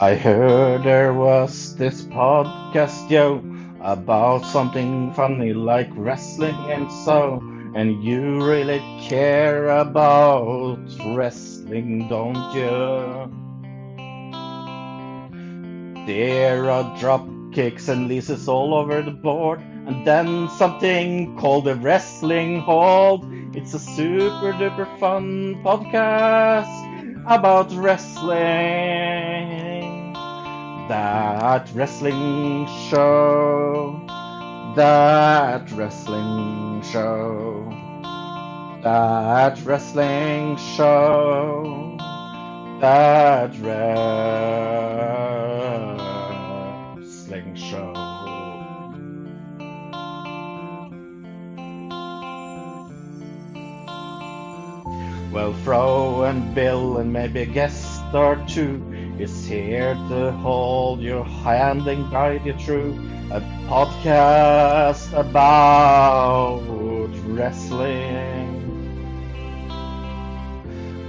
I heard there was this podcast, yo, about something funny like wrestling and so. And you really care about wrestling, don't you? There are drop kicks and leases all over the board, and then something called a wrestling hold. It's a super duper fun podcast about wrestling. That wrestling show. That wrestling show. That wrestling show. That wrestling show. Well, Fro and Bill and maybe a guest or two is here to hold your hand and guide you through a podcast about wrestling.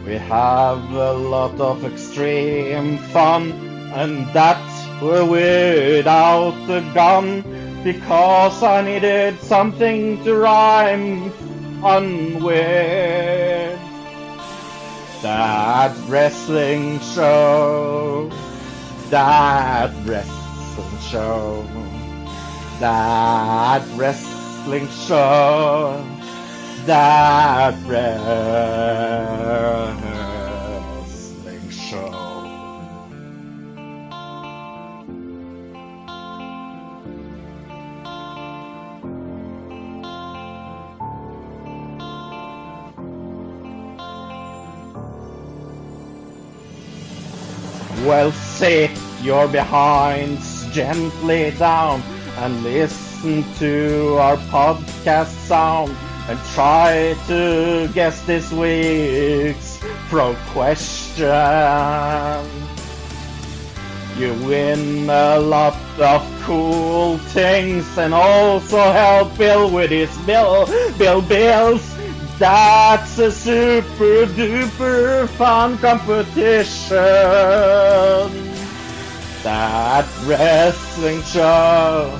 We have a lot of extreme fun, and that's without the gun, because I needed something to rhyme fun with. That wrestling show, that wrestling show, that wrestling show, that wrestling show. Well, sit your behinds gently down and listen to our podcast sound, and try to guess this week's pro question. You win a lot of cool things, and also help Bill with his bills. That's a super duper fun competition. That wrestling show.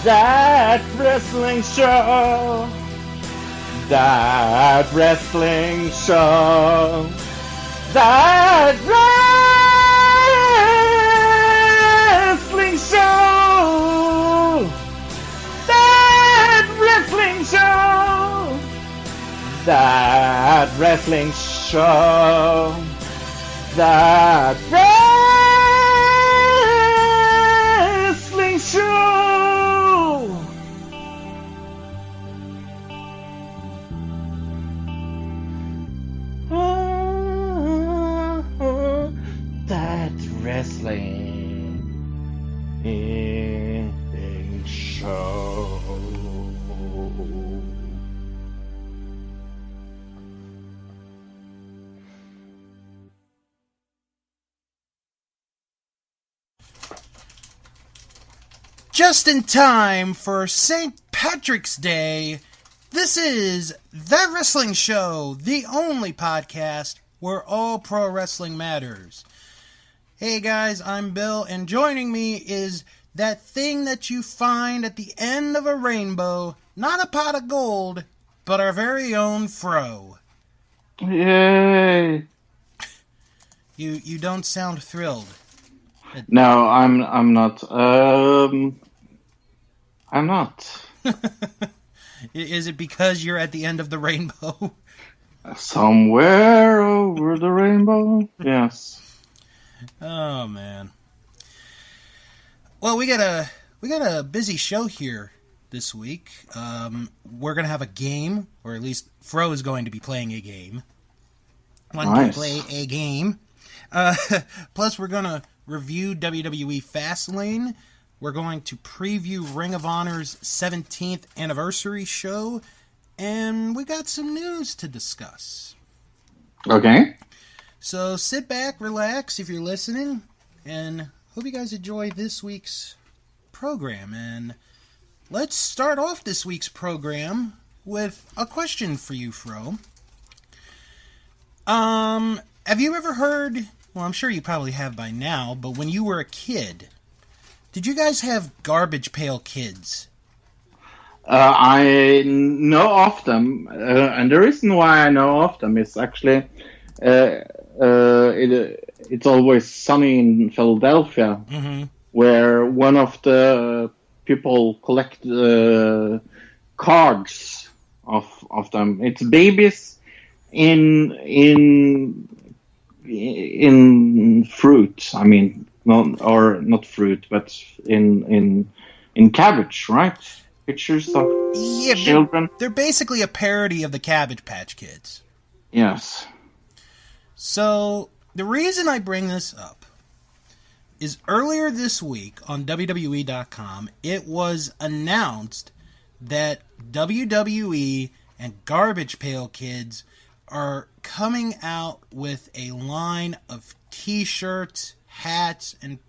That wrestling show. That wrestling show. That wrestling show. That wrestling show. That wrestling show. That wrestling show. That wrestling show. Just in time for St. Patrick's Day, this is That Wrestling Show, the only podcast where all pro wrestling matters. Hey guys, I'm Bill, and joining me is that thing that you find at the end of a rainbow, not a pot of gold, but our very own Fro. Yay! You don't sound thrilled. No, I'm not. I'm not. Is it because you're at the end of the rainbow? Somewhere over the rainbow. Yes. Oh man. Well, we got a busy show here this week. We're gonna have a game, or at least Fro is going to be playing a game. One can play a game. Plus, we're gonna review WWE Fastlane. We're going to preview Ring of Honor's 17th anniversary show, and we got some news to discuss. Okay. So sit back, relax if you're listening, and hope you guys enjoy this week's program. And let's start off this week's program with a question for you, Fro. Have you ever heard well, I'm sure you probably have by now, but when you were a kid, did you guys have Garbage Pail Kids? I know of them, and the reason why I know of them is actually it's always sunny in Philadelphia, where one of the people collect cards of them. It's babies in fruit. I mean, not fruit, but in cabbage, right? Pictures of children. They're basically a parody of the Cabbage Patch Kids. Yes. So, the reason I bring this up is earlier this week on WWE.com, it was announced that WWE and Garbage Pail Kids are coming out with a line of t-shirts, hats, and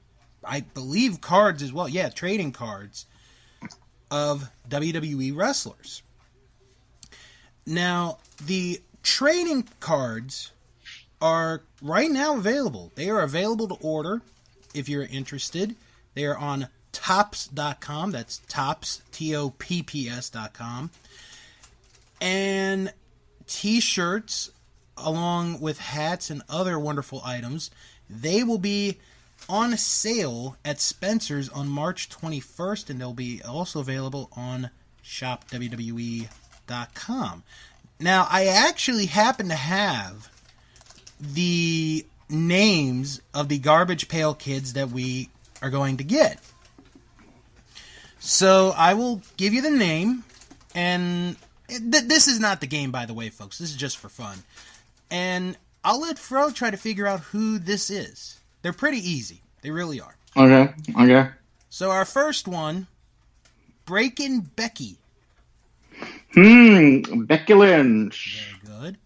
I believe cards as well. Yeah, trading cards of WWE wrestlers. Now, the trading cards are right now available. They are available to order if you're interested. They are on Topps.com. That's Topps, Topps.com. And t-shirts along with hats and other wonderful items, they will be on sale at Spencer's on March 21st, and they'll be also available on shopwwe.com. Now, I actually happen to have the names of the Garbage Pail Kids that we are going to get. So I will give you the name, and this is not the game, by the way, folks. This is just for fun. And I'll let Fro try to figure out who this is. They're pretty easy. They really are. Okay. So our first one, Breakin' Becky. Becky Lynch. Very good.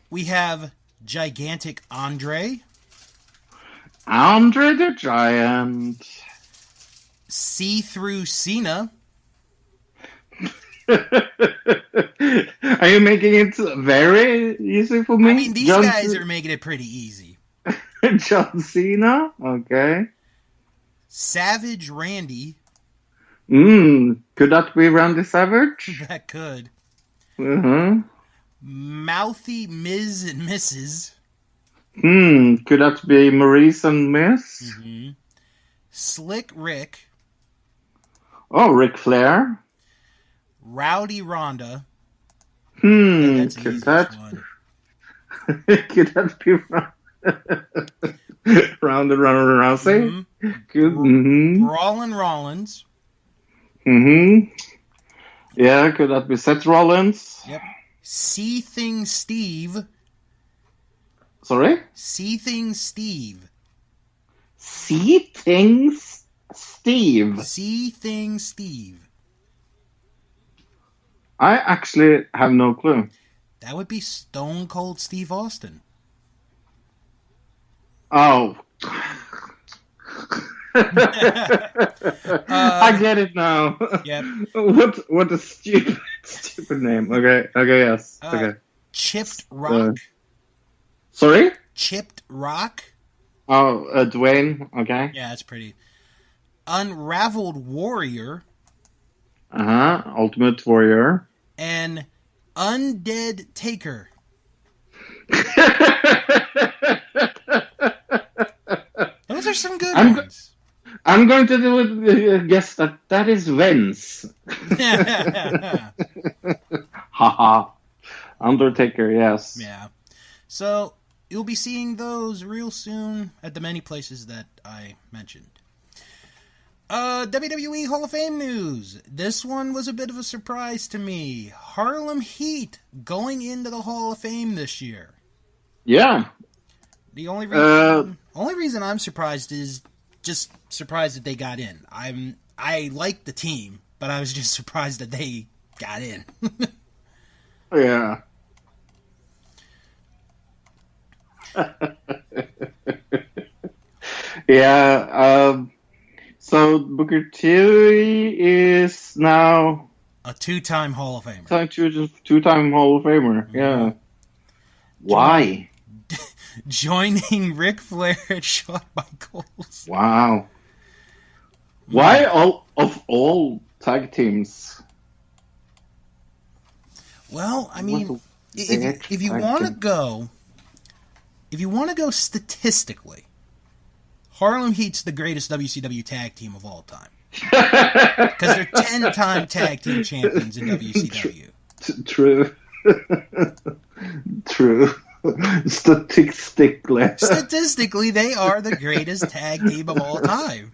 We have Gigantic Andre. Andre the Giant. See-Through Cena. Are you making it very easy for me? I mean, these guys are making it pretty easy. John Cena? Okay. Savage Randy. Could that be Randy Savage? That could. Mouthy Miz and Mrs. Could that be Maurice and Miss? Slick Rick. Oh, Ric Flair. Rowdy Ronda. Could that be Ronda Rousey? Good. Brawlin' Rollins. Yeah, could that be Seth Rollins? Yep. See-Thing Steve. Sorry? See-Thing Steve. See-Thing Steve. See-Thing Steve. I actually have no clue. That would be Stone Cold Steve Austin. Oh. I get it now. Yep. What a stupid name. Okay, yes. Okay. Chipped Rock. Sorry? Chipped Rock. Oh, Dwayne. Okay. Yeah, that's pretty. Unraveled Warrior. Ultimate Warrior. And Undead Taker. Those are some good ones. I'm going to guess that is Vince. Haha. Undertaker, yes. Yeah. So, you'll be seeing those real soon at the many places that I mentioned. WWE Hall of Fame news. This one was a bit of a surprise to me. Harlem Heat going into the Hall of Fame this year. Yeah. The only reason I'm surprised is just surprised that they got in. I like the team, but I was just surprised that they got in. Yeah. Yeah. So Booker T is now a two-time Hall of Famer. Two-time Hall of Famer. Yeah. Why? joining Ric Flair and Shawn Michaels. Wow. Why all tag teams? Well, I mean, if you want to go statistically, Harlem Heat's the greatest WCW tag team of all time. Because they're 10-time tag team champions in WCW. True. True. Statistically, they are the greatest tag team of all time.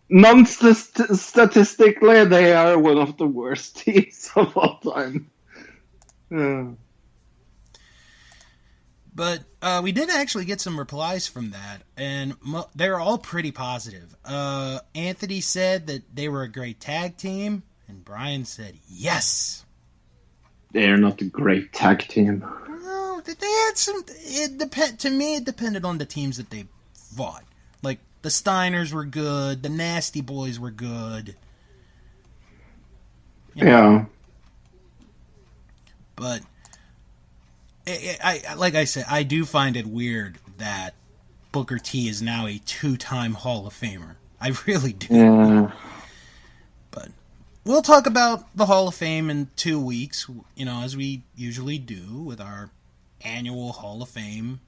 Non-statistically, they are one of the worst teams of all time. Yeah. But we did actually get some replies from that, and they're all pretty positive. Anthony said that they were a great tag team, and Brian said yes. They're not a great tag team. No, they had some. To me, it depended on the teams that they fought. Like, the Steiners were good, the Nasty Boys were good. Yeah. But like I said, I do find it weird that Booker T is now a 2-time Hall of Famer. I really do. Yeah. But we'll talk about the Hall of Fame in 2 weeks, as we usually do with our annual Hall of Fame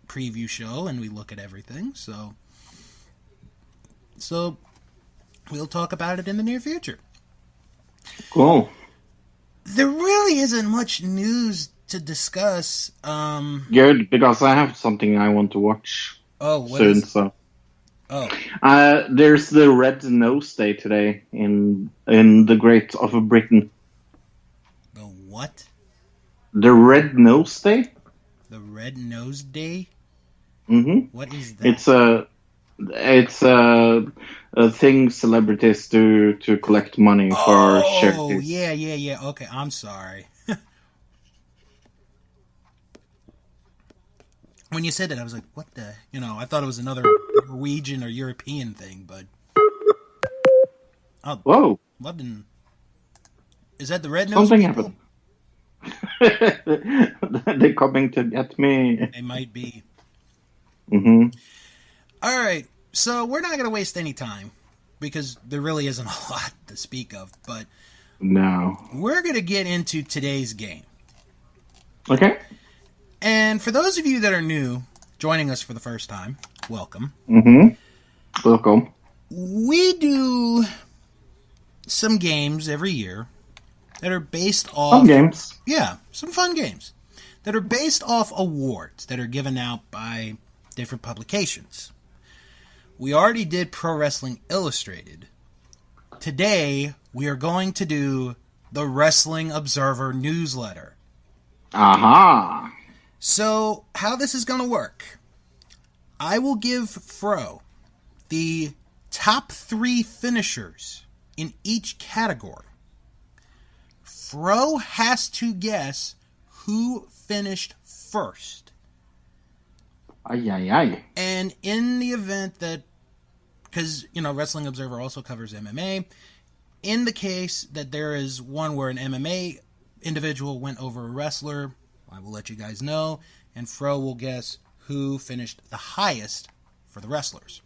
preview show, and we look at everything. So we'll talk about it in the near future. Cool. There really isn't much news to discuss. Good, because I have something I want to watch soon. So, there's the Red Nose Day today in the Great of Britain. The what? The Red Nose Day. The Red Nose Day. Mm-hmm. What is that? It's a thing celebrities do to collect money for charities. Oh, yeah. Okay, I'm sorry. When you said that, I was like, what the... I thought it was another Norwegian or European thing, but... Oh, whoa. What in... Is that the Red Nose Something people? Happened. They're coming to get me. They might be. Mm-hmm. All right, so we're not going to waste any time, because there really isn't a lot to speak of, but... No. We're going to get into today's game. Okay. And for those of you that are new, joining us for the first time, welcome. Mm-hmm. Welcome. We do some games every year that are based off... Some games. Yeah, some fun games that are based off awards that are given out by different publications. We already did Pro Wrestling Illustrated. Today, we are going to do the Wrestling Observer newsletter. Aha! So, how this is going to work. I will give Fro the top 3 finishers in each category. Fro has to guess who finished first. Ay. And in the event that, because, Wrestling Observer also covers MMA, in the case that there is one where an MMA individual went over a wrestler, I will let you guys know, and Fro will guess who finished the highest for the wrestlers.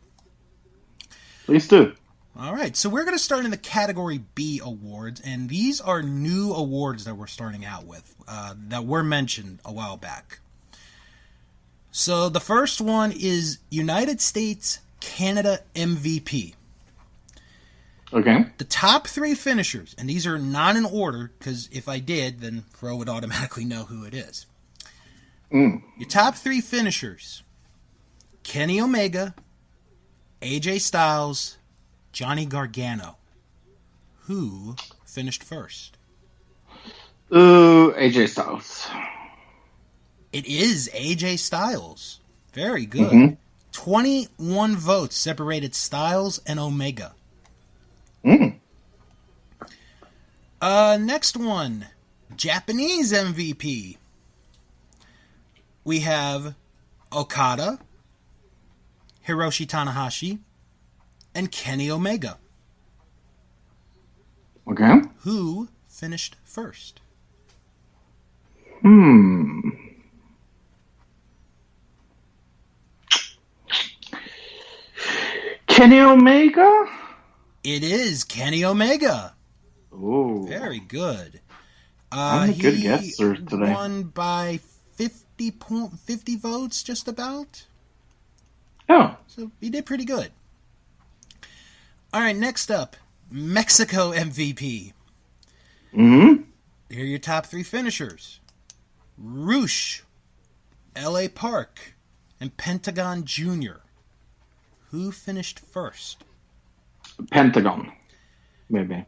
Please do. All right, so we're going to start in the Category B awards, and these are new awards that we're starting out with, that were mentioned a while back. So the first one is United States Canada MVP. Okay. The top 3 finishers, and these are not in order, because if I did, then Fro would automatically know who it is. Your top 3 finishers: Kenny Omega, AJ Styles, Johnny Gargano. Who finished first? AJ Styles. It is AJ Styles. Very good. Mm-hmm. 21 votes separated Styles and Omega. Next one, Japanese MVP. We have Okada, Hiroshi Tanahashi, and Kenny Omega. Okay. Who finished first? Kenny Omega? It is Kenny Omega. Ooh. Very good. I'm a good guesser today. He won by 50 votes, just about. Oh. So he did pretty good. All right, next up, Mexico MVP. Mm-hmm. Here are your top 3 finishers. Roosh, L.A. Park, and Pentagon Jr. Who finished first? Pentagon, maybe.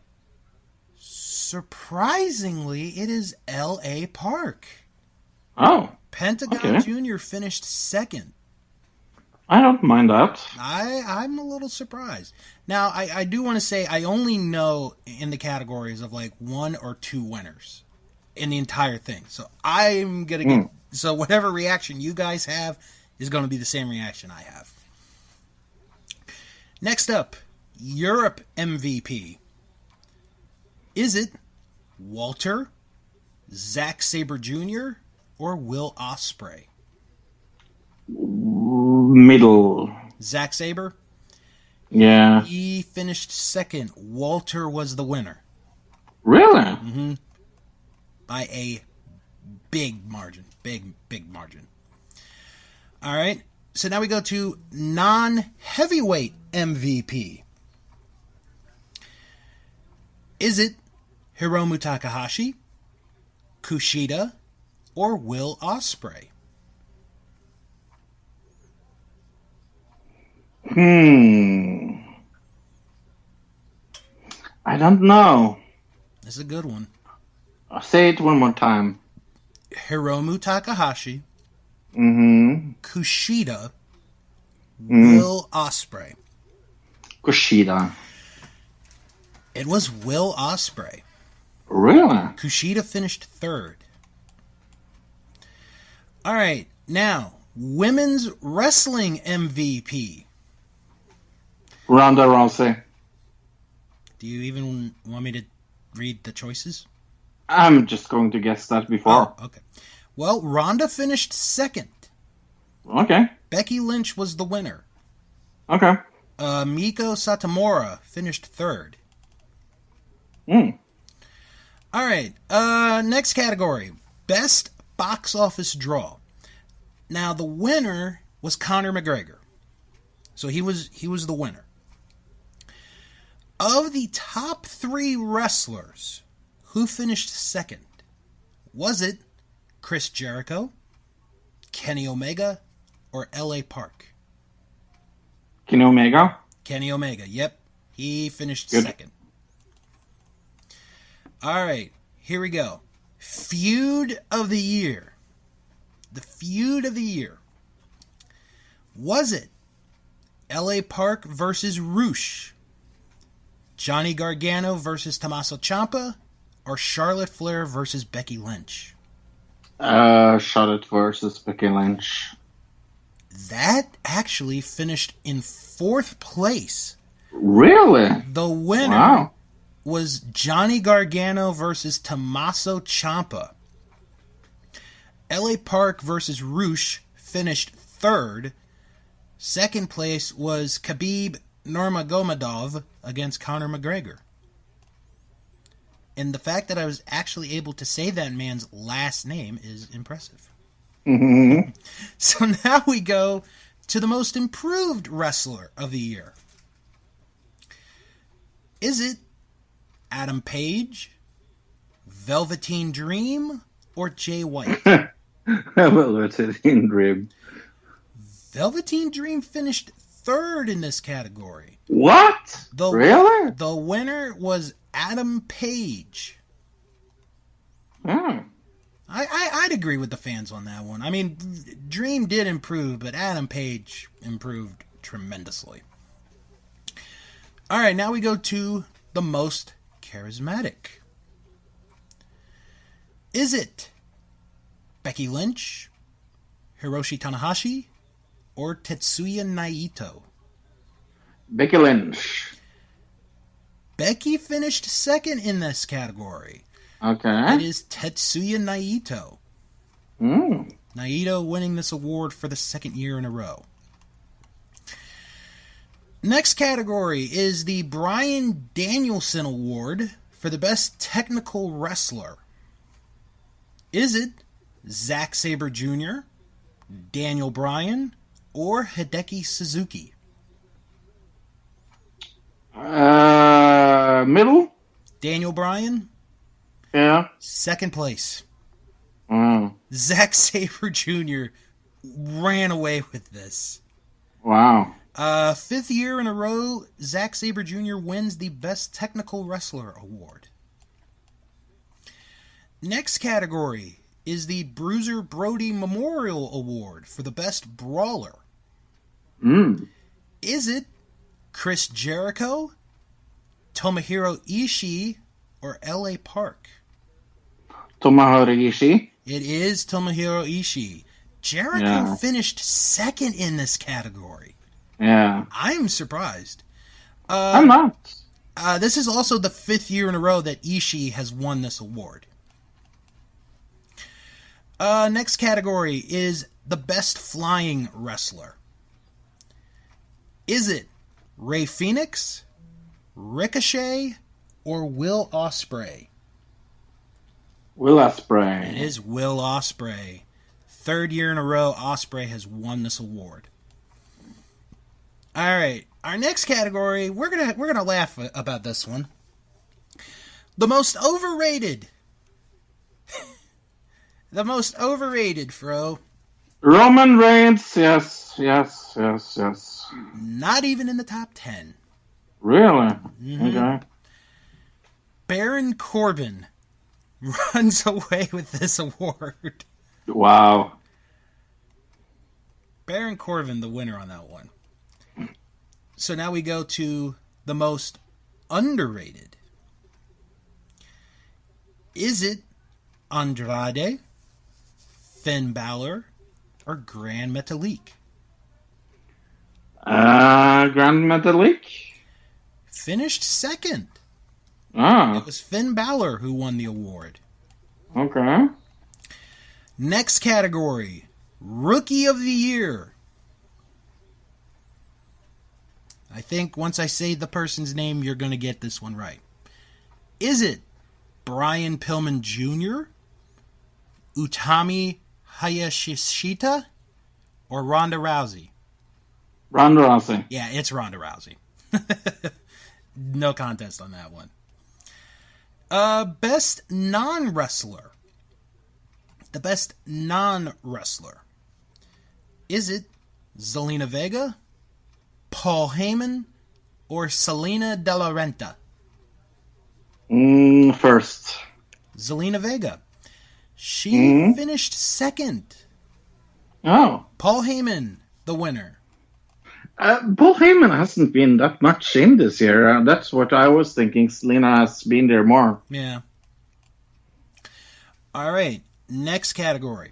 Surprisingly, it is L.A. Park. Oh. Pentagon Jr. finished second. I don't mind that. I'm a little surprised. Now, I do want to say I only know in the categories of like 1 or 2 winners in the entire thing. So I'm going to get... So whatever reaction you guys have is going to be the same reaction I have. Next up, Europe MVP. Is it Walter, Zack Sabre Jr., or Will Ospreay? Middle. Zack Sabre? Yeah. He finished second. Walter was the winner. Really? Mm-hmm. By a big margin. Big margin. All right. So now we go to non-heavyweight MVP. Is it Hiromu Takahashi, Kushida, or Will Ospreay? I don't know. This is a good one. I'll say it one more time. Hiromu Takahashi, Kushida, Will Ospreay. Kushida. It was Will Ospreay. Really? Kushida finished third. All right, now, women's wrestling MVP. Ronda Rousey. Do you even want me to read the choices? I'm just going to guess that before. Oh, okay. Well, Ronda finished second. Okay. Becky Lynch was the winner. Okay. Miko Satomura finished third. All right. Next category. Best box office draw. Now, the winner was Conor McGregor. So he was the winner. Of the top 3 wrestlers, who finished second? Was it Chris Jericho, Kenny Omega, or L.A. Park? Kenny Omega? Kenny Omega, yep. He finished Good. second. All right, here we go. Feud of the year. The feud of the year. Was it L.A. Park versus Roosh, Johnny Gargano versus Tommaso Ciampa, or Charlotte Flair versus Becky Lynch? Charlotte versus Becky Lynch. That actually finished in 4th place. Really? The winner was Johnny Gargano versus Tommaso Ciampa. L.A. Park versus Roosh finished 3rd. 2nd place was Khabib Nurmagomedov against Conor McGregor. And the fact that I was actually able to say that man's last name is impressive. So now we go to the most improved wrestler of the year. Is it Adam Page, Velveteen Dream, or Jay White? Velveteen Dream. Velveteen Dream finished 3rd in this category. What? Really? The winner was Adam Page. I'd agree with the fans on that one. I mean, Dream did improve, but Adam Page improved tremendously. All right, now we go to the most charismatic. Is it Becky Lynch, Hiroshi Tanahashi, or Tetsuya Naito? Becky Lynch. Becky finished 2nd in this category. Okay. It is Tetsuya Naito. Naito winning this award for the 2nd year in a row. Next category is the Bryan Danielson Award for the Best Technical Wrestler. Is it Zack Sabre Jr., Daniel Bryan, or Hideki Suzuki? Middle? Daniel Bryan? Yeah. Second place. Mm. Zack Sabre Jr. ran away with this. Wow. Fifth year in a row, Zack Sabre Jr. wins the Best Technical Wrestler Award. Next category is the Bruiser Brody Memorial Award for the Best Brawler. Is it Chris Jericho, Tomohiro Ishii, or L.A. Park? Tomohiro Ishii. It is Tomohiro Ishii. Jericho finished second in this category. Yeah. I'm surprised. I'm not. This is also the fifth year in a row that Ishii has won this award. Next category is the Best Flying Wrestler. Is it Rey Fenix, Ricochet, or Will Ospreay? Will Ospreay. It is Will Ospreay. Third year in a row, Ospreay has won this award. All right, our next category, we're gonna laugh about this one. The most overrated. The most overrated, Fro. Roman Reigns. Yes. Not even in the top 10. Really? Mm-hmm. Okay. Baron Corbin runs away with this award. Wow. Baron Corbin, the winner on that one. So now we go to the most underrated. Is it Andrade, Finn Balor, or Grand Metalik? Grand Metalik? Finished second. Ah. It was Finn Balor who won the award. Okay. Next category, Rookie of the Year. I think once I say the person's name, you're going to get this one right. Is it Brian Pillman Jr., Utami Hayashishita, or Ronda Rousey? Ronda Rousey. Yeah, it's Ronda Rousey. No contest on that one. Best non-wrestler. The best non-wrestler. Is it Zelina Vega, Paul Heyman, or Selena De La Renta? First. Zelina Vega. She finished second. Oh. Paul Heyman, the winner. Paul Heyman hasn't been that much in this year. That's what I was thinking. Selena has been there more. Yeah. All right. Next category.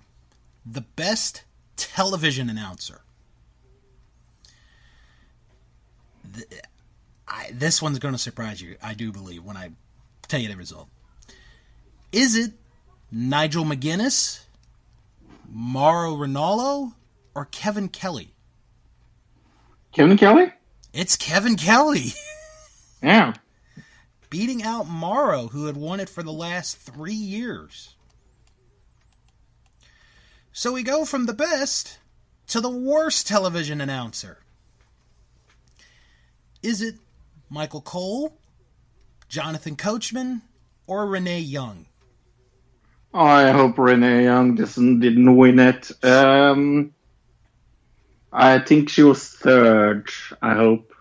The best television announcer. This one's going to surprise you, I do believe, when I tell you the result. Is it Nigel McGuinness, Mauro Ranallo, or Kevin Kelly? Kevin Kelly? It's Kevin Kelly. Yeah. Beating out Mauro, who had won it for the last 3 years. So we go from the best to the worst television announcer. Is it Michael Cole, Jonathan Coachman, or Renee Young? I hope Renee Young didn't win it. I think she was third, I hope.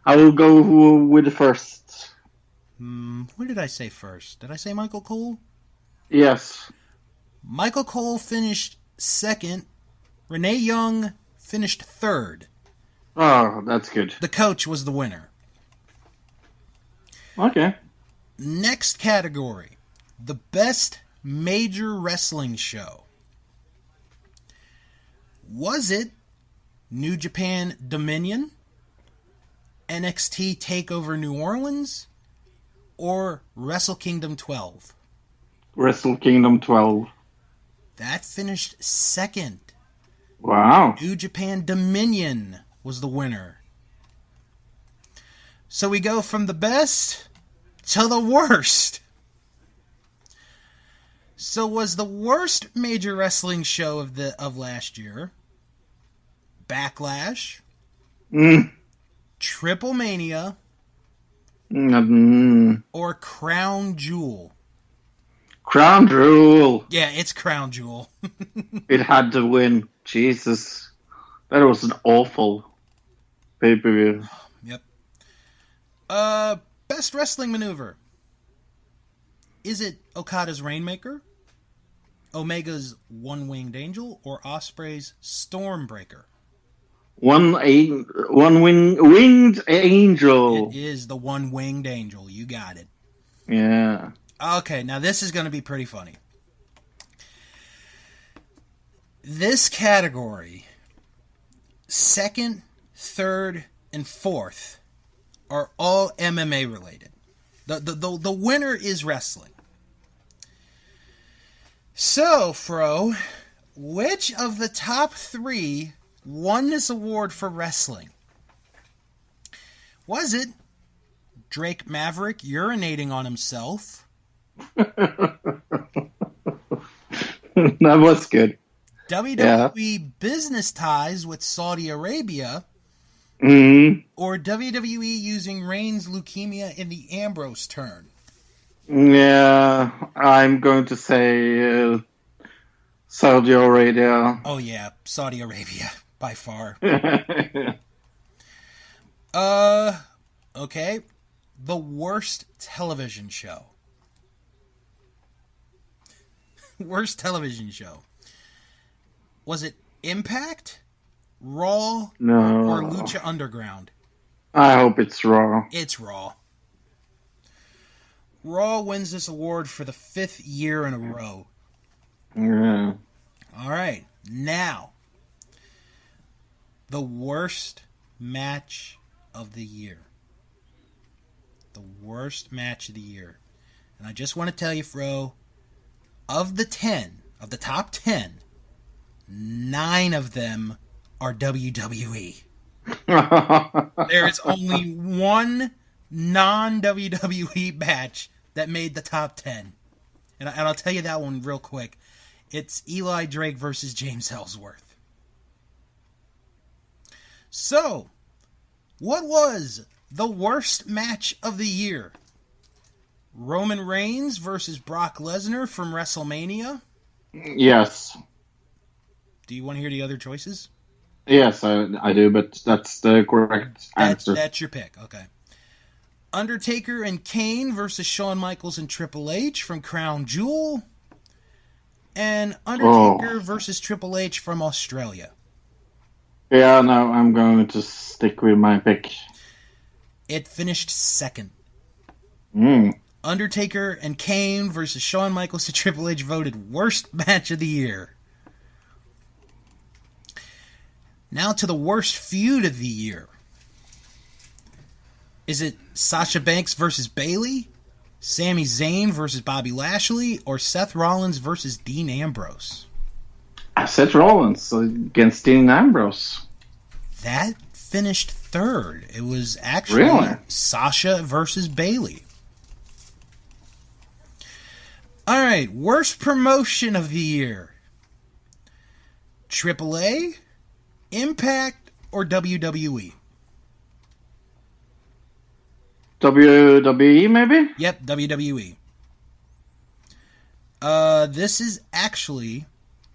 I will go with the first. What did I say first? Did I say Michael Cole? Yes. Michael Cole finished second. Renee Young finished third. Oh, that's good. The coach was the winner. Okay. Next category. The best major wrestling show. Was it New Japan Dominion, NXT TakeOver New Orleans, or Wrestle Kingdom 12? Wrestle Kingdom 12. That finished second. Wow. New Japan Dominion was the winner. So we go from the best to the worst. So was the worst major wrestling show of last year Backlash, Triple Mania, or Crown Jewel? Crown Jewel. Yeah, it's Crown Jewel. It had to win. Jesus. That was an awful pay-per-view. Yep. Best wrestling maneuver. Is it Okada's Rainmaker, Omega's One-Winged Angel, or Ospreay's Stormbreaker? Winged Angel. It is the One-Winged Angel. You got it. Yeah. Okay, now this is going to be pretty funny. This category, second, third, and fourth, are all MMA related. The winner is wrestling. So, Fro, which of the top three won this award for wrestling? Was it Drake Maverick urinating on himself? That was good. WWE business ties with Saudi Arabia? Or WWE using Reigns' leukemia in the Ambrose turn? Yeah, I'm going to say Saudi Arabia. Oh yeah, Saudi Arabia, by far. Okay. The worst television show. Worst television show. Was it Impact, Raw, or Lucha Underground? I hope it's Raw. It's Raw. Raw wins this award for the 5th year in a row. Yeah. All right. Now, the worst match of the year. The worst match of the year. And I just want to tell you, Fro, of the top 10, 9 of them are WWE. There is only one non-WWE match that made the top 10. And I'll tell you that one real quick. It's Eli Drake versus James Ellsworth. So, what was the worst match of the year? Roman Reigns versus Brock Lesnar from WrestleMania? Yes. Do you want to hear the other choices? Yes, I do, but that's the correct answer. That's your pick, okay. Undertaker and Kane versus Shawn Michaels and Triple H from Crown Jewel? And Undertaker versus Triple H from Australia? Yeah, no, I'm going to stick with my pick. It finished second. Mm. Undertaker and Kane versus Shawn Michaels and Triple H voted worst match of the year. Now to the worst feud of the year. Is it Sasha Banks versus Bayley, Sami Zayn versus Bobby Lashley, or Seth Rollins versus Dean Ambrose? Seth Rollins against Dean Ambrose. That finished third. It was actually Sasha versus Bayley. All right, worst promotion of the year. AAA, Impact, or WWE? WWE, maybe? Yep, WWE. This is actually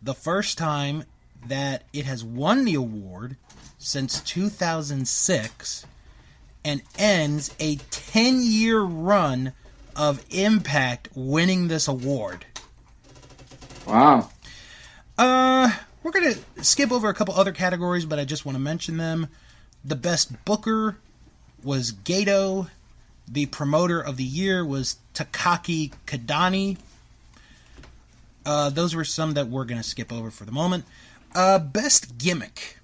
the first time that it has won the award since 2006 and ends a 10-year run of Impact winning this award. Wow. We're going to skip over a couple other categories, but I just want to mention them. The best booker was Gato. The promoter of the year was Takaki Kadani. Those were some that we're going to skip over for the moment. Best gimmick.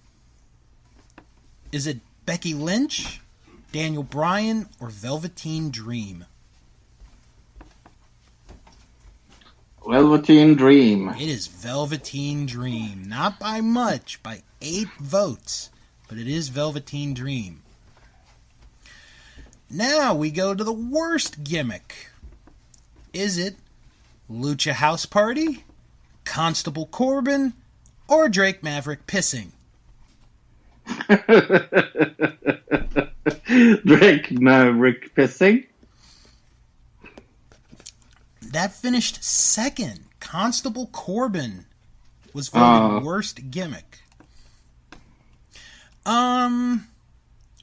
Is it Becky Lynch, Daniel Bryan, or Velveteen Dream? Velveteen Dream. It is Velveteen Dream. Not by much, by 8 votes, but it is Velveteen Dream. Now we go to the worst gimmick. Is it Lucha House Party, Constable Corbin, or Drake Maverick pissing? Drake Maverick pissing? That finished second. Constable Corbin was voted worst gimmick. Alright,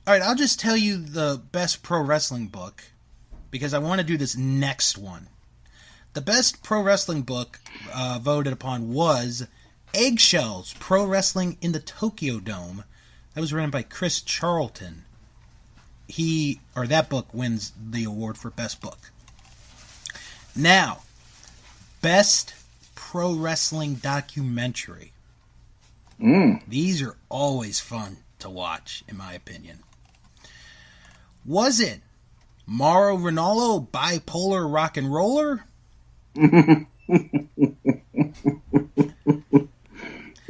I'll just tell you the best pro wrestling book, because I want to do this next one. The best pro wrestling book voted upon was Eggshells, Pro Wrestling in the Tokyo Dome. That was written by Chris Charlton. That book wins the award for best book. Now, best pro wrestling documentary. These are always fun to watch, in my opinion. Was it Mauro Ranallo, Bipolar Rock and Roller?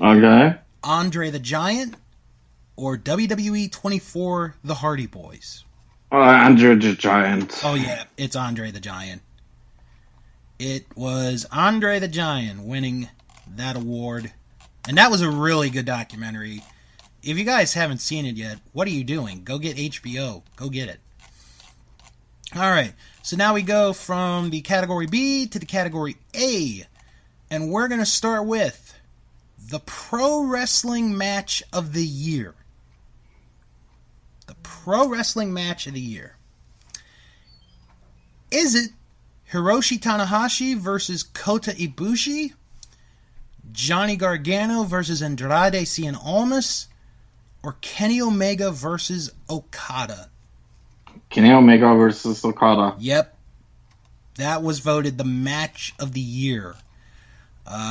Okay. Andre the Giant? Or WWE 24, The Hardy Boys? Andre the Giant. Oh yeah, it's Andre the Giant. It was Andre the Giant winning that award. And that was a really good documentary. If you guys haven't seen it yet, what are you doing? Go get HBO. Go get it. Alright, so now we go from the category B to the category A. And we're going to start with the Pro Wrestling Match of the Year. The Pro Wrestling Match of the Year. Is it Hiroshi Tanahashi versus Kota Ibushi? Johnny Gargano versus Andrade Cien Almas? Or Kenny Omega versus Okada? Kenny Omega versus Okada. Yep. That was voted the match of the year.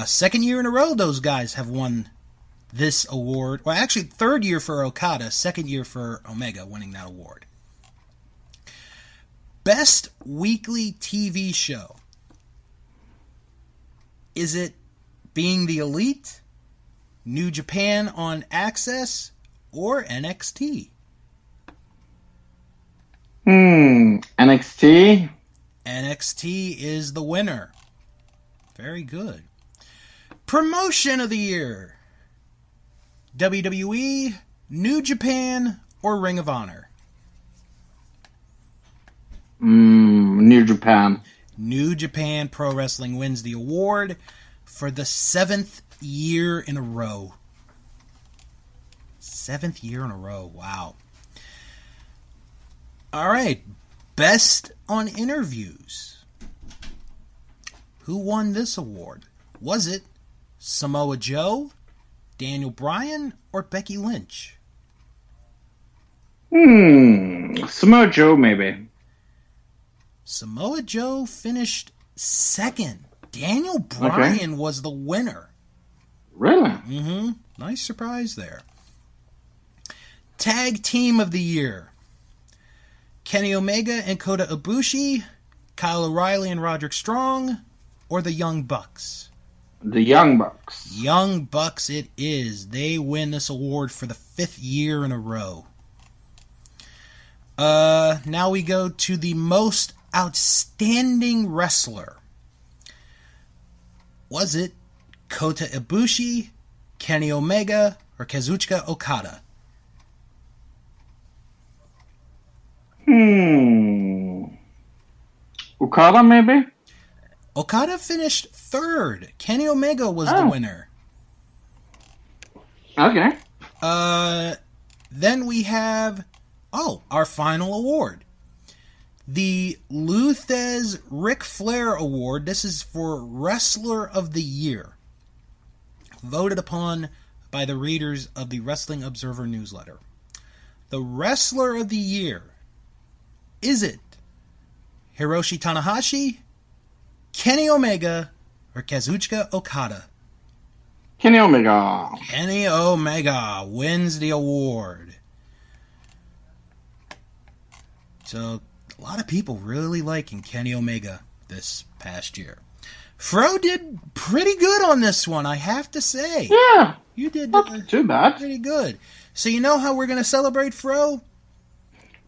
Second year in a row those guys have won this award. Well, actually, third year for Okada, second year for Omega winning that award. Best weekly TV show. Is it Being the Elite, New Japan on Access, or NXT? NXT? NXT is the winner. Very good. Promotion of the year. WWE, New Japan, or Ring of Honor? New Japan. New Japan Pro Wrestling wins the award for the 7th year in a row. 7th year in a row. Wow. All right. Best on interviews. Who won this award? Was it Samoa Joe, Daniel Bryan, or Becky Lynch? Samoa Joe, maybe. Samoa Joe finished second. Daniel Bryan was the winner. Really? Mm-hmm. Nice surprise there. Tag Team of the Year. Kenny Omega and Kota Ibushi, Kyle O'Reilly and Roderick Strong, or the Young Bucks? The Young Bucks. Young Bucks it is. They win this award for the 5th year in a row. Now we go to the most outstanding wrestler. Was it Kota Ibushi, Kenny Omega, or Kazuchika Okada? Okada, maybe? Okada finished third. Kenny Omega was the winner. Okay. Then we have, our final award. The Luthez Ric Flair Award. This is for Wrestler of the Year. Voted upon by the readers of the Wrestling Observer newsletter. The Wrestler of the Year. Is it Hiroshi Tanahashi, Kenny Omega, or Kazuchika Okada? Kenny Omega. Kenny Omega wins the award. So, a lot of people really liking Kenny Omega this past year. Fro did pretty good on this one, I have to say. Yeah. You did not too bad. Pretty good. So you know how we're going to celebrate, Fro?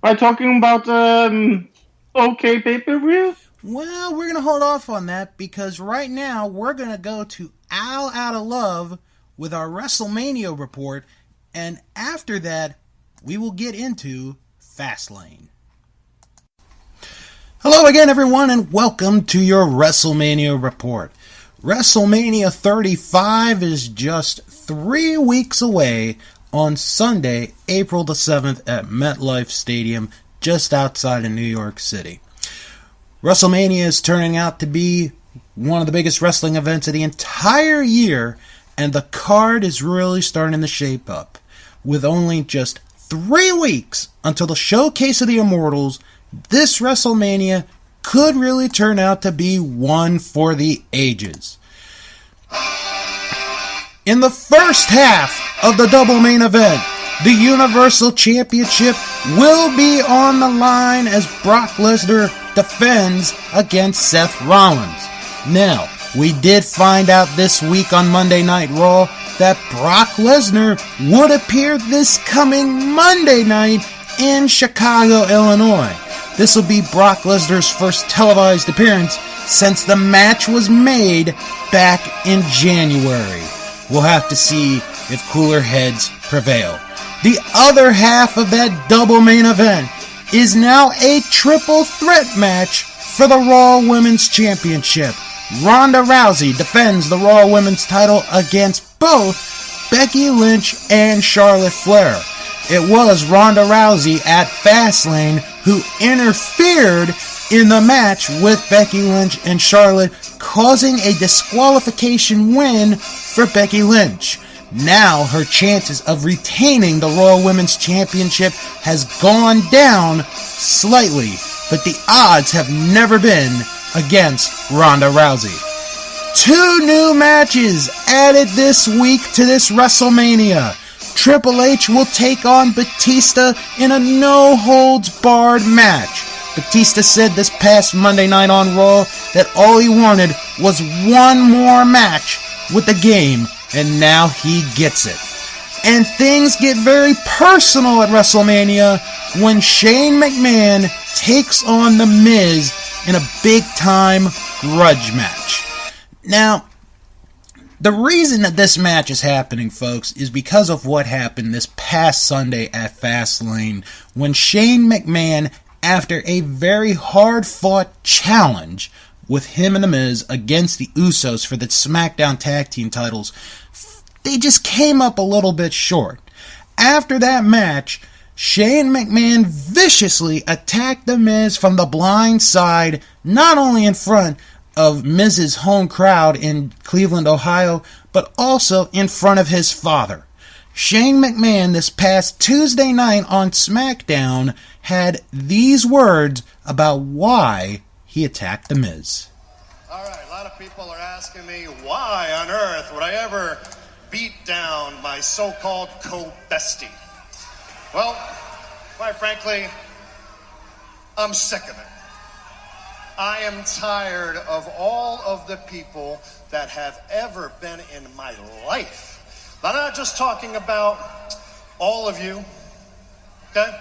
Are you talking about OK pay-per-view? Well, we're going to hold off on that because right now we're going to go to All Out of Love with our WrestleMania report, and after that, we will get into Fastlane. Hello again, everyone, and welcome to your WrestleMania report. WrestleMania 35 is just 3 weeks away on Sunday, April the 7th at MetLife Stadium, just outside of New York City. WrestleMania is turning out to be one of the biggest wrestling events of the entire year, and the card is really starting to shape up. With only just 3 weeks until the Showcase of the Immortals, this WrestleMania could really turn out to be one for the ages. In the first half of the double main event, the Universal Championship will be on the line as Brock Lesnar defends against Seth Rollins. Now, we did find out this week on Monday Night Raw that Brock Lesnar would appear this coming Monday night in Chicago, Illinois. This will be Brock Lesnar's first televised appearance since the match was made back in January. We'll have to see if cooler heads prevail. The other half of that double main event is now a triple threat match for the Raw Women's Championship. Ronda Rousey defends the Raw Women's title against both Becky Lynch and Charlotte Flair. It was Ronda Rousey at Fastlane who interfered in the match with Becky Lynch and Charlotte, causing a disqualification win for Becky Lynch. Now her chances of retaining the Raw Women's Championship has gone down slightly, but the odds have never been against Ronda Rousey. 2 new matches added this week to this WrestleMania. Triple H will take on Batista in a no-holds-barred match. Batista said this past Monday night on Raw that all he wanted was one more match with the game, and now he gets it. And things get very personal at WrestleMania when Shane McMahon takes on The Miz in a big-time grudge match. Now, the reason that this match is happening, folks, is because of what happened this past Sunday at Fastlane when Shane McMahon, after a very hard-fought challenge with him and The Miz against the Usos for the SmackDown Tag Team titles, they just came up a little bit short. After that match, Shane McMahon viciously attacked The Miz from the blind side, not only in front of Miz's home crowd in Cleveland, Ohio, but also in front of his father. Shane McMahon this past Tuesday night on SmackDown had these words about why he attacked The Miz. Alright, a lot of people are asking me why on earth would I ever beat down my so-called co-bestie. Well, quite frankly, I'm sick of it. I am tired of all of the people that have ever been in my life. I'm not just talking about all of you, okay?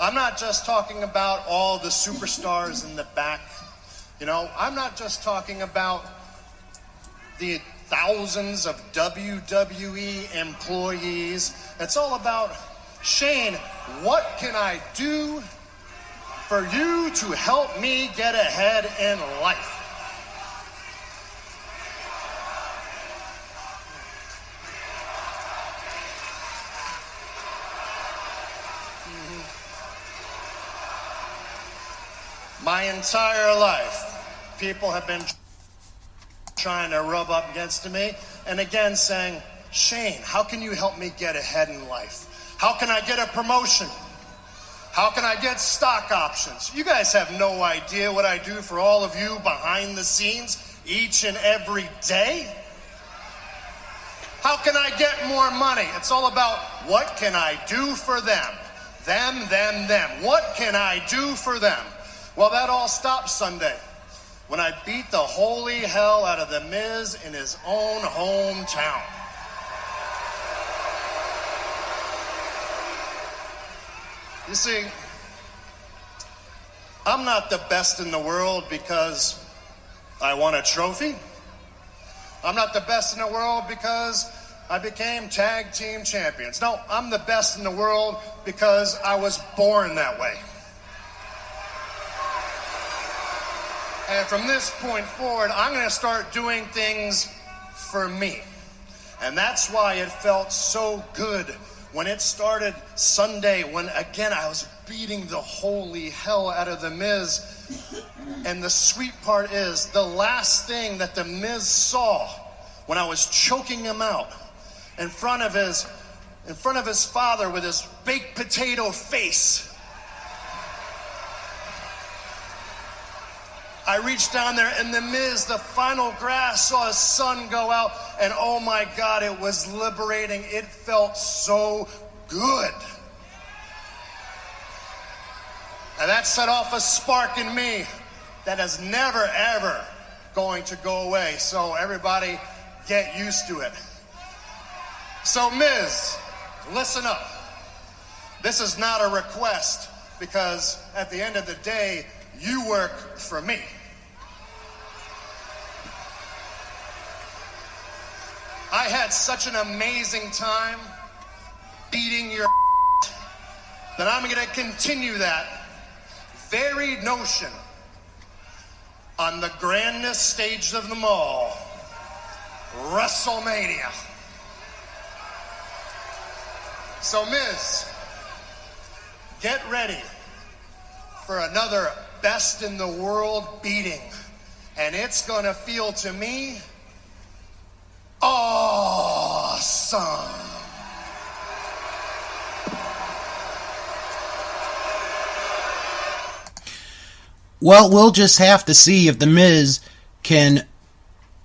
I'm not just talking about all the superstars in the back. You know, I'm not just talking about the thousands of WWE employees. It's all about, Shane, what can I do for you to help me get ahead in life? My entire life, people have been trying to rub up against me, and again saying, Shane, how can you help me get ahead in life? How can I get a promotion? How can I get stock options? You guys have no idea what I do for all of you behind the scenes each and every day. How can I get more money? It's all about what can I do for them? Them. What can I do for them? Well, that all stopped Sunday when I beat the holy hell out of The Miz in his own hometown. You see, I'm not the best in the world because I won a trophy. I'm not the best in the world because I became tag team champions. No, I'm the best in the world because I was born that way. And from this point forward, I'm going to start doing things for me. And that's why it felt so good when it started Sunday, when again I was beating the holy hell out of The Miz. And the sweet part is, the last thing that The Miz saw when I was choking him out in front of his father with his baked potato face, I reached down there, and The Miz, the final grass, saw his son go out, and oh my God, it was liberating. It felt so good. And that set off a spark in me that is never, ever going to go away. So everybody, get used to it. So Miz, listen up. This is not a request, because at the end of the day, you work for me. I had such an amazing time beating your that I'm going to continue that very notion on the grandest stage of them all, WrestleMania. So Miz, get ready for another best in the world beating, and it's going to feel to me awesome. Well, we'll just have to see if The Miz can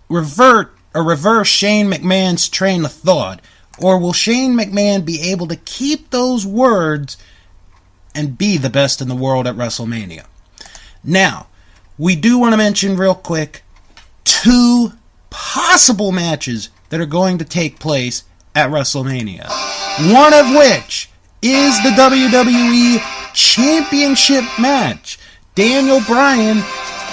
reverse Shane McMahon's train of thought, or will Shane McMahon be able to keep those words and be the best in the world at WrestleMania. Now, we do want to mention real quick 2 possible matches that are going to take place at WrestleMania. One of which is the WWE Championship match. Daniel Bryan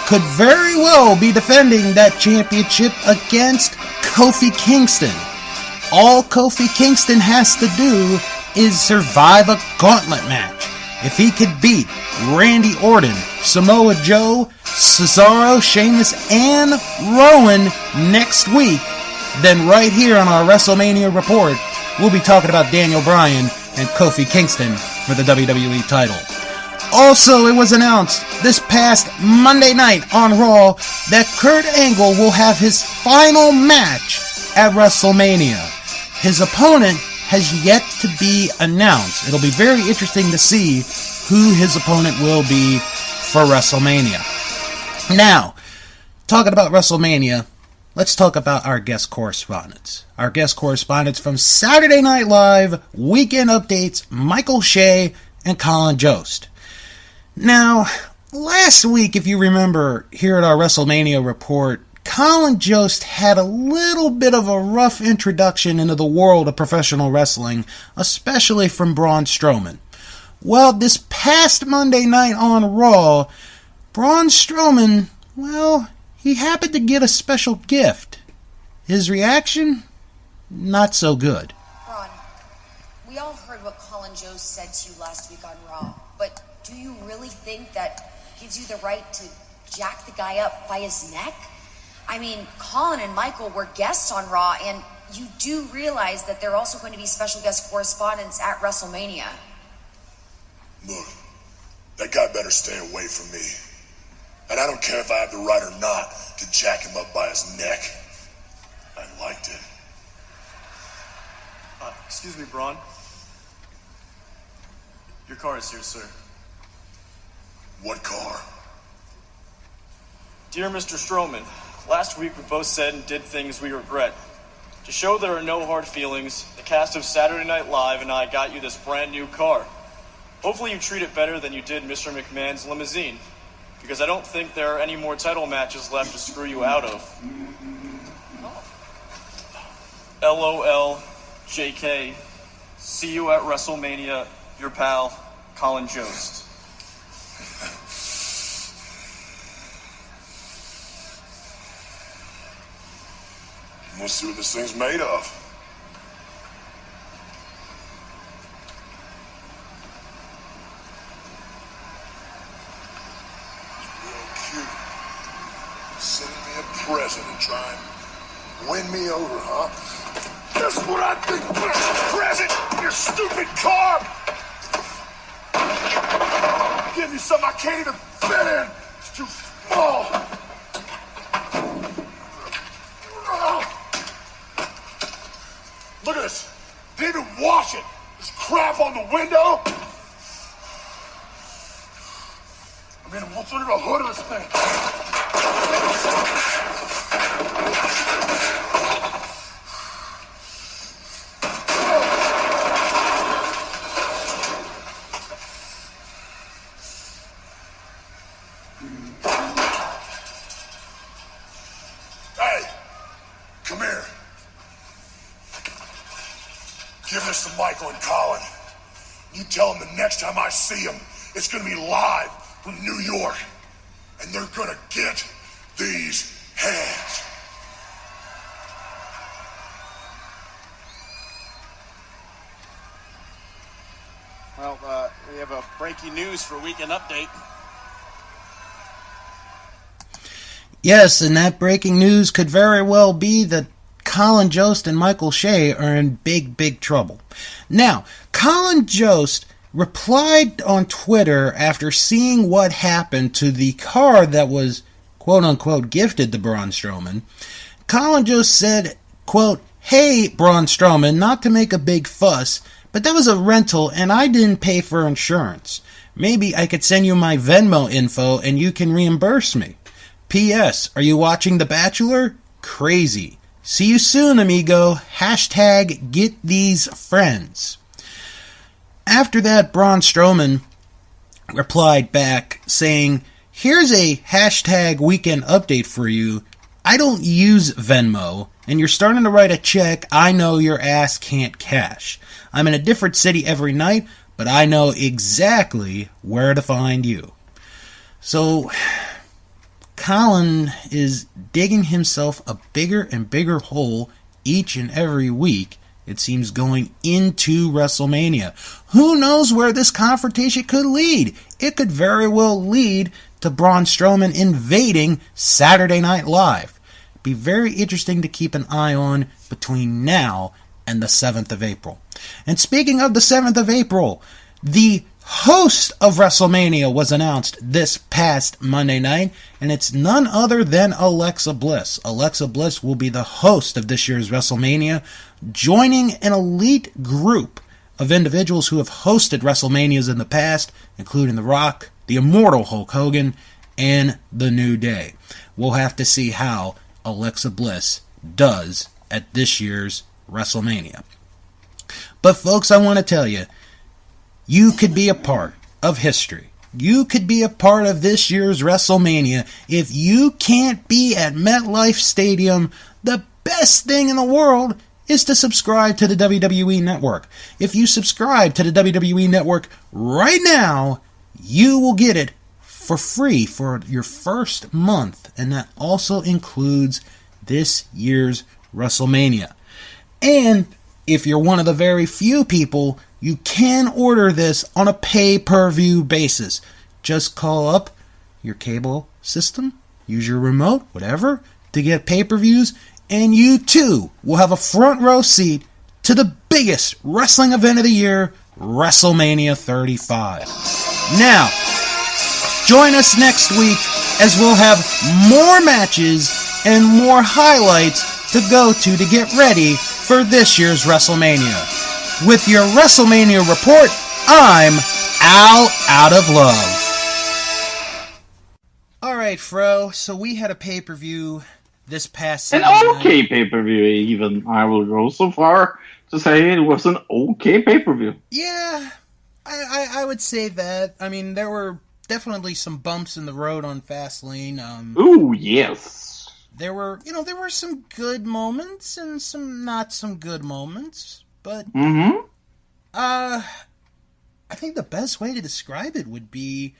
could very well be defending that championship against Kofi Kingston. All Kofi Kingston has to do is survive a gauntlet match. If he could beat Randy Orton, Samoa Joe, Cesaro, Sheamus, and Rowan next week, then right here on our WrestleMania report, we'll be talking about Daniel Bryan and Kofi Kingston for the WWE title. Also, it was announced this past Monday night on Raw that Kurt Angle will have his final match at WrestleMania. His opponent has yet to be announced. It'll be very interesting to see who his opponent will be for WrestleMania. Now, talking about WrestleMania, let's talk about our guest correspondents. Our guest correspondents from Saturday Night Live, Weekend Updates, Michael Shea and Colin Jost. Now, last week, if you remember, here at our WrestleMania report, Colin Jost had a little bit of a rough introduction into the world of professional wrestling, especially from Braun Strowman. Well, this past Monday night on Raw, Braun Strowman, well, he happened to get a special gift. His reaction? Not so good. Braun, we all heard what Colin Jost said to you last week on Raw, but do you really think that gives you the right to jack the guy up by his neck? I mean, Colin and Michael were guests on Raw, and you do realize that they're also going to be special guest correspondents at WrestleMania. Look, that guy better stay away from me. And I don't care if I have the right or not to jack him up by his neck. I liked it. Excuse me, Braun. Your car is here, sir. What car? Dear Mr. Strowman, last week we both said and did things we regret. To show there are no hard feelings, the cast of Saturday Night Live and I got you this brand new car. Hopefully you treat it better than you did Mr. McMahon's limousine, because I don't think there are any more title matches left to screw you out of. LOL, JK, see you at WrestleMania, your pal, Colin Jost. We'll see what this thing's made of. Real cute. Sending me a present and try and win me over, huh? That's what I think. Present, your stupid car. Give me something I can't even fit in. It's too small. Look at this. Didn't even wash it. There's crap on the window. I mean, what's under the hood of this thing? Hey, come here. Give this to Michael and Colin. You tell them the next time I see them, it's going to be live from New York. And they're going to get these hands. Well, we have a breaking news for Weekend Update. Yes, and that breaking news could very well be that Colin Jost and Michael Shea are in big, big trouble. Now, Colin Jost replied on Twitter after seeing what happened to the car that was, quote-unquote, gifted to Braun Strowman. Colin Jost said, quote, "Hey, Braun Strowman, not to make a big fuss, but that was a rental and I didn't pay for insurance. Maybe I could send you my Venmo info and you can reimburse me. P.S. Are you watching The Bachelor? Crazy. See you soon, amigo. Hashtag get these friends." After that, Braun Strowman replied back saying, "Here's a hashtag weekend update for you. I don't use Venmo, and you're starting to write a check I know your ass can't cash. I'm in a different city every night, but I know exactly where to find you." So, Colin is digging himself a bigger and bigger hole each and every week, it seems, going into WrestleMania. Who knows where this confrontation could lead? It could very well lead to Braun Strowman invading Saturday Night Live. Be very interesting to keep an eye on between now and the 7th of April. And speaking of the 7th of April, the host of WrestleMania was announced this past Monday night, and it's none other than Alexa Bliss. Alexa Bliss will be the host of this year's WrestleMania, joining an elite group of individuals who have hosted WrestleManias in the past, including The Rock, the immortal Hulk Hogan, and The New Day. We'll have to see how Alexa Bliss does at this year's WrestleMania. But folks, I want to tell you, you could be a part of history. You could be a part of this year's WrestleMania. If you can't be at MetLife Stadium, the best thing in the world is to subscribe to the WWE Network. If you subscribe to the WWE Network right now, you will get it for free for your first month, and that also includes this year's WrestleMania. And if you're one of the very few people, you can order this on a pay-per-view basis. Just call up your cable system, use your remote, whatever, to get pay-per-views, and you too will have a front row seat to the biggest wrestling event of the year, WrestleMania 35. Now, join us next week as we'll have more matches and more highlights to go to get ready for this year's WrestleMania. With your WrestleMania report, I'm Al Out of Love. Alright, Fro, so we had a pay-per-view this past Sunday night. An okay pay-per-view, even. I will go so far to say it was an okay pay-per-view. Yeah, I would say that. I mean, there were definitely some bumps in the road on Fastlane. Ooh, yes. There were some good moments and some not some good moments. But I think the best way to describe it would be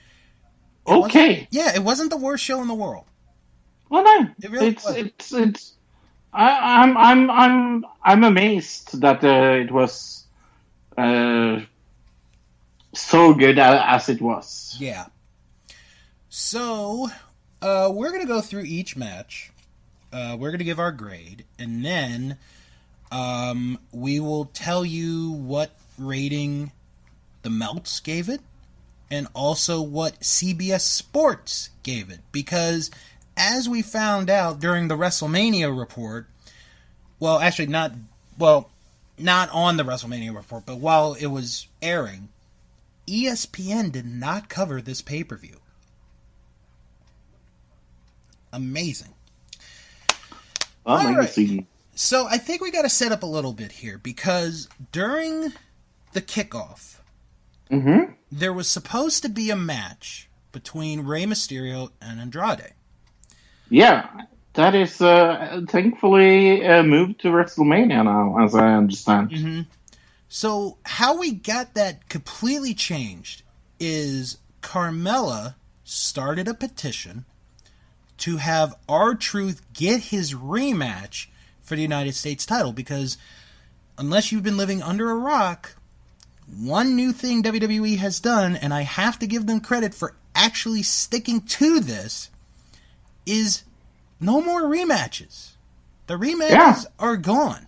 okay. It wasn't the worst show in the world. Well, no, it really it's I'm amazed that it was so good as it was. Yeah. So, we're going to go through each match. We're going to give our grade, and then we will tell you what rating the Melts gave it, and also what CBS Sports gave it. Because, as we found out during the WrestleMania report, well, actually not on the WrestleMania report, but while it was airing, ESPN did not cover this pay-per-view. Amazing. Amazing. Right. So I think we got to set up a little bit here, because during the kickoff, there was supposed to be a match between Rey Mysterio and Andrade. Yeah, that is thankfully moved to WrestleMania now, as I understand. So how we got that completely changed is Carmella started a petition to have R-Truth get his rematch for the United States title, because unless you've been living under a rock, one new thing WWE has done, and I have to give them credit for actually sticking to this, is no more rematches. The rematches are gone.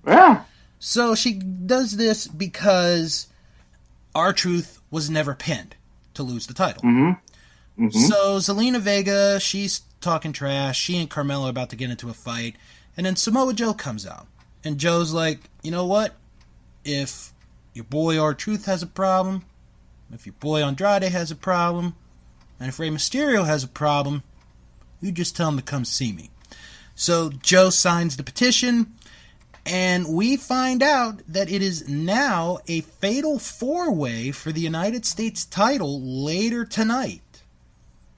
Yeah. So she does this because R-Truth was never pinned to lose the title. So Zelina Vega, she's talking trash. She and Carmella are about to get into a fight. And then Samoa Joe comes out. And Joe's like, you know what? If your boy R-Truth has a problem, if your boy Andrade has a problem, and if Rey Mysterio has a problem, you just tell him to come see me. So Joe signs the petition, and we find out that it is now a fatal four-way for the United States title later tonight.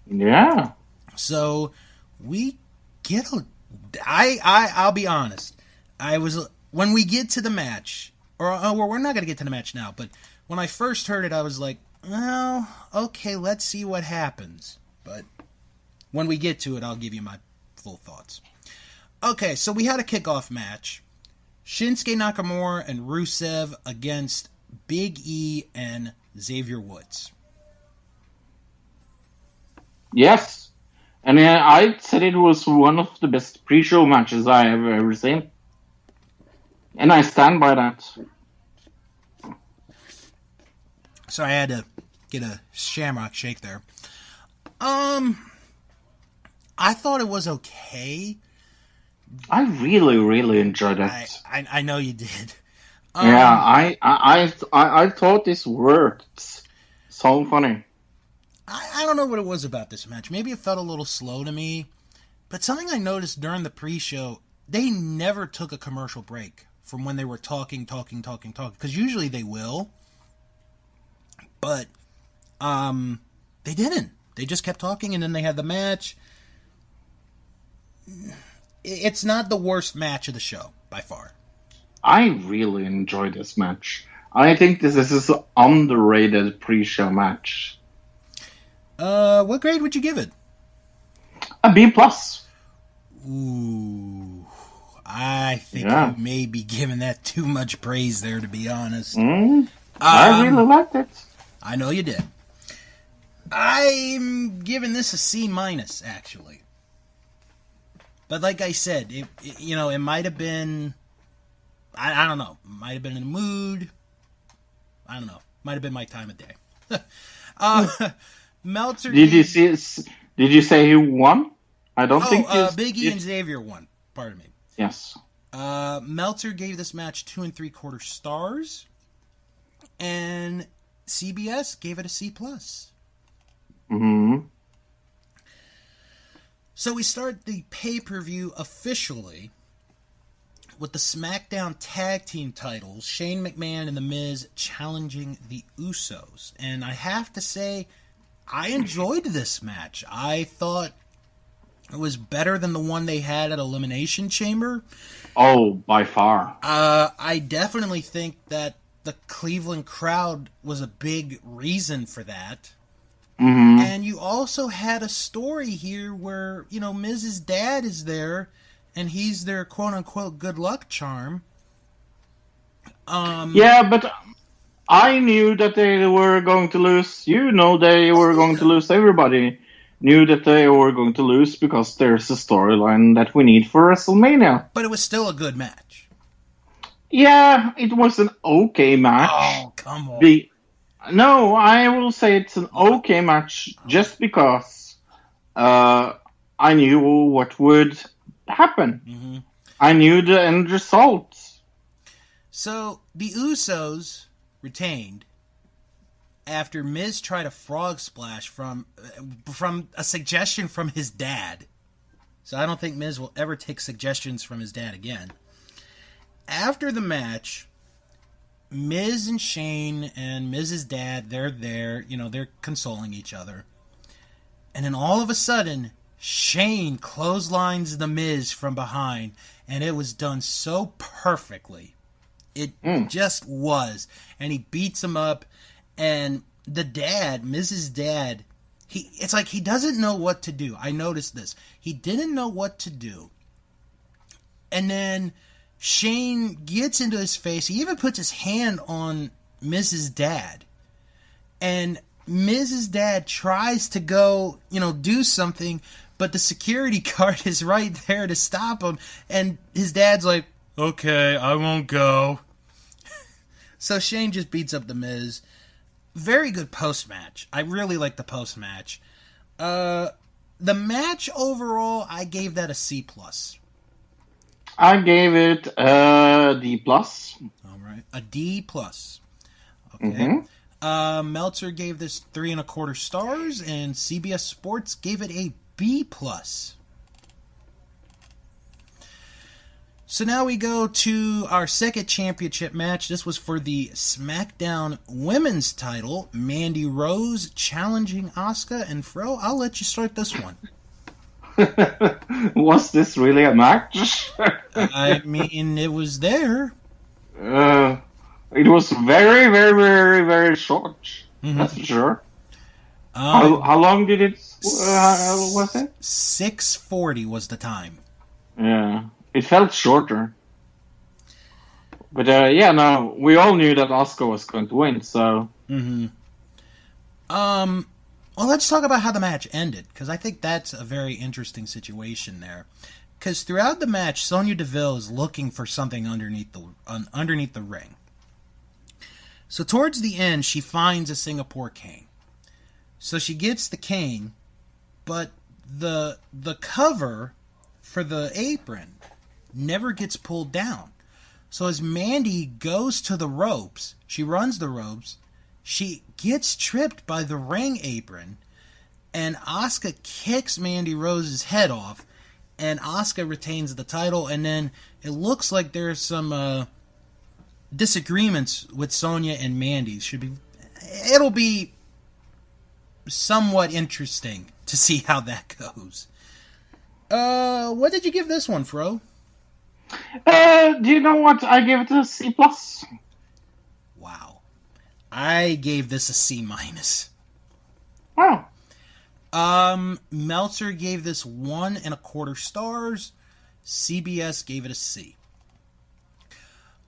Yeah. So we get I'll be honest. When we get to the match, or we're not going to get to the match now, but when I first heard it, I was like, well, okay, let's see what happens. But when we get to it, I'll give you my full thoughts. Okay, so we had a kickoff match. Shinsuke Nakamura and Rusev against Big E and Xavier Woods. Yes. And I said it was one of the best pre-show matches I have ever seen. And I stand by that. So I had to get a shamrock shake there. I thought it was okay. I really, really enjoyed it. I know you did. I thought this worked. So funny. I don't know what it was about this match. Maybe it felt a little slow to me. But something I noticed during the pre-show, they never took a commercial break from when they were talking. Because usually they will. But they didn't. They just kept talking, and then they had the match. It's not the worst match of the show, by far. I really enjoyed this match. I think this is an underrated pre-show match. What grade would you give it? A B+. Ooh, I think you may be giving that too much praise there, to be honest. I really liked it. I know you did. I'm giving this a C-, actually. But like I said, it might have been, I don't know, might have been in the mood. I don't know. Might have been my time of day. Meltzer. Did you say who won? I don't think Big E and Xavier won. Pardon me. Yes. Meltzer gave this match 2 3/4 stars, and CBS gave it a C+. So we start the pay-per-view officially with the SmackDown Tag Team titles, Shane McMahon and The Miz challenging the Usos. And I have to say, I enjoyed this match. I thought it was better than the one they had at Elimination Chamber. Oh, by far. I definitely think that the Cleveland crowd was a big reason for that. And you also had a story here where, Miz's dad is there, and he's their quote-unquote good luck charm. Yeah, but I knew that they were going to lose. You know they were going to lose. Everybody knew that they were going to lose because there's a storyline that we need for WrestleMania. But it was still a good match. Yeah, it was an okay match. Oh, come on. No, I will say it's an okay match just because I knew what would happen. Mm-hmm. I knew the end result. So, the Usos retained after Miz tried a frog splash from a suggestion from his dad. So I don't think Miz will ever take suggestions from his dad again. After the match, Miz and Shane and Miz's dad, they're there, they're consoling each other. And then all of a sudden, Shane clotheslines the Miz from behind, and it was done so perfectly. It just was. And he beats him up, and the dad, Miz's dad, it's like he doesn't know what to do. I noticed this. He didn't know what to do. And then Shane gets into his face. He even puts his hand on Miz's dad. And Miz's dad tries to go, do something, but the security guard is right there to stop him. And his dad's like, okay, I won't go. So Shane just beats up the Miz. Very good post-match. I really like the post-match. The match overall, I gave that a C+. I gave it a D+. All right, a D+. Okay. Mm-hmm. Meltzer gave this 3.25 stars, and CBS Sports gave it a B+. So now we go to our second championship match. This was for the SmackDown Women's title. Mandy Rose challenging Asuka. And Fro, I'll let you start this one. Was this really a match? I mean, it was there. It was very, very, very, very short. That's for sure. How long did it? Was it? 6:40 was the time. Yeah, it felt shorter. But no, we all knew that Asuka was going to win. So. Well, let's talk about how the match ended, because I think that's a very interesting situation there. Because throughout the match, Sonya Deville is looking for something underneath the ring. So towards the end, she finds a Singapore cane. So she gets the cane, but the cover for the apron never gets pulled down. So as Mandy goes to the ropes, she runs the ropes, she gets tripped by the ring apron, and Asuka kicks Mandy Rose's head off, and Asuka retains the title, and then it looks like there's some disagreements with Sonya and Mandy. It'll be somewhat interesting to see how that goes. What did you give this one, Fro? Do you know what? I gave it a C+. Wow. I gave this a C-. Wow. Meltzer gave this 1.25 stars. CBS gave it a C.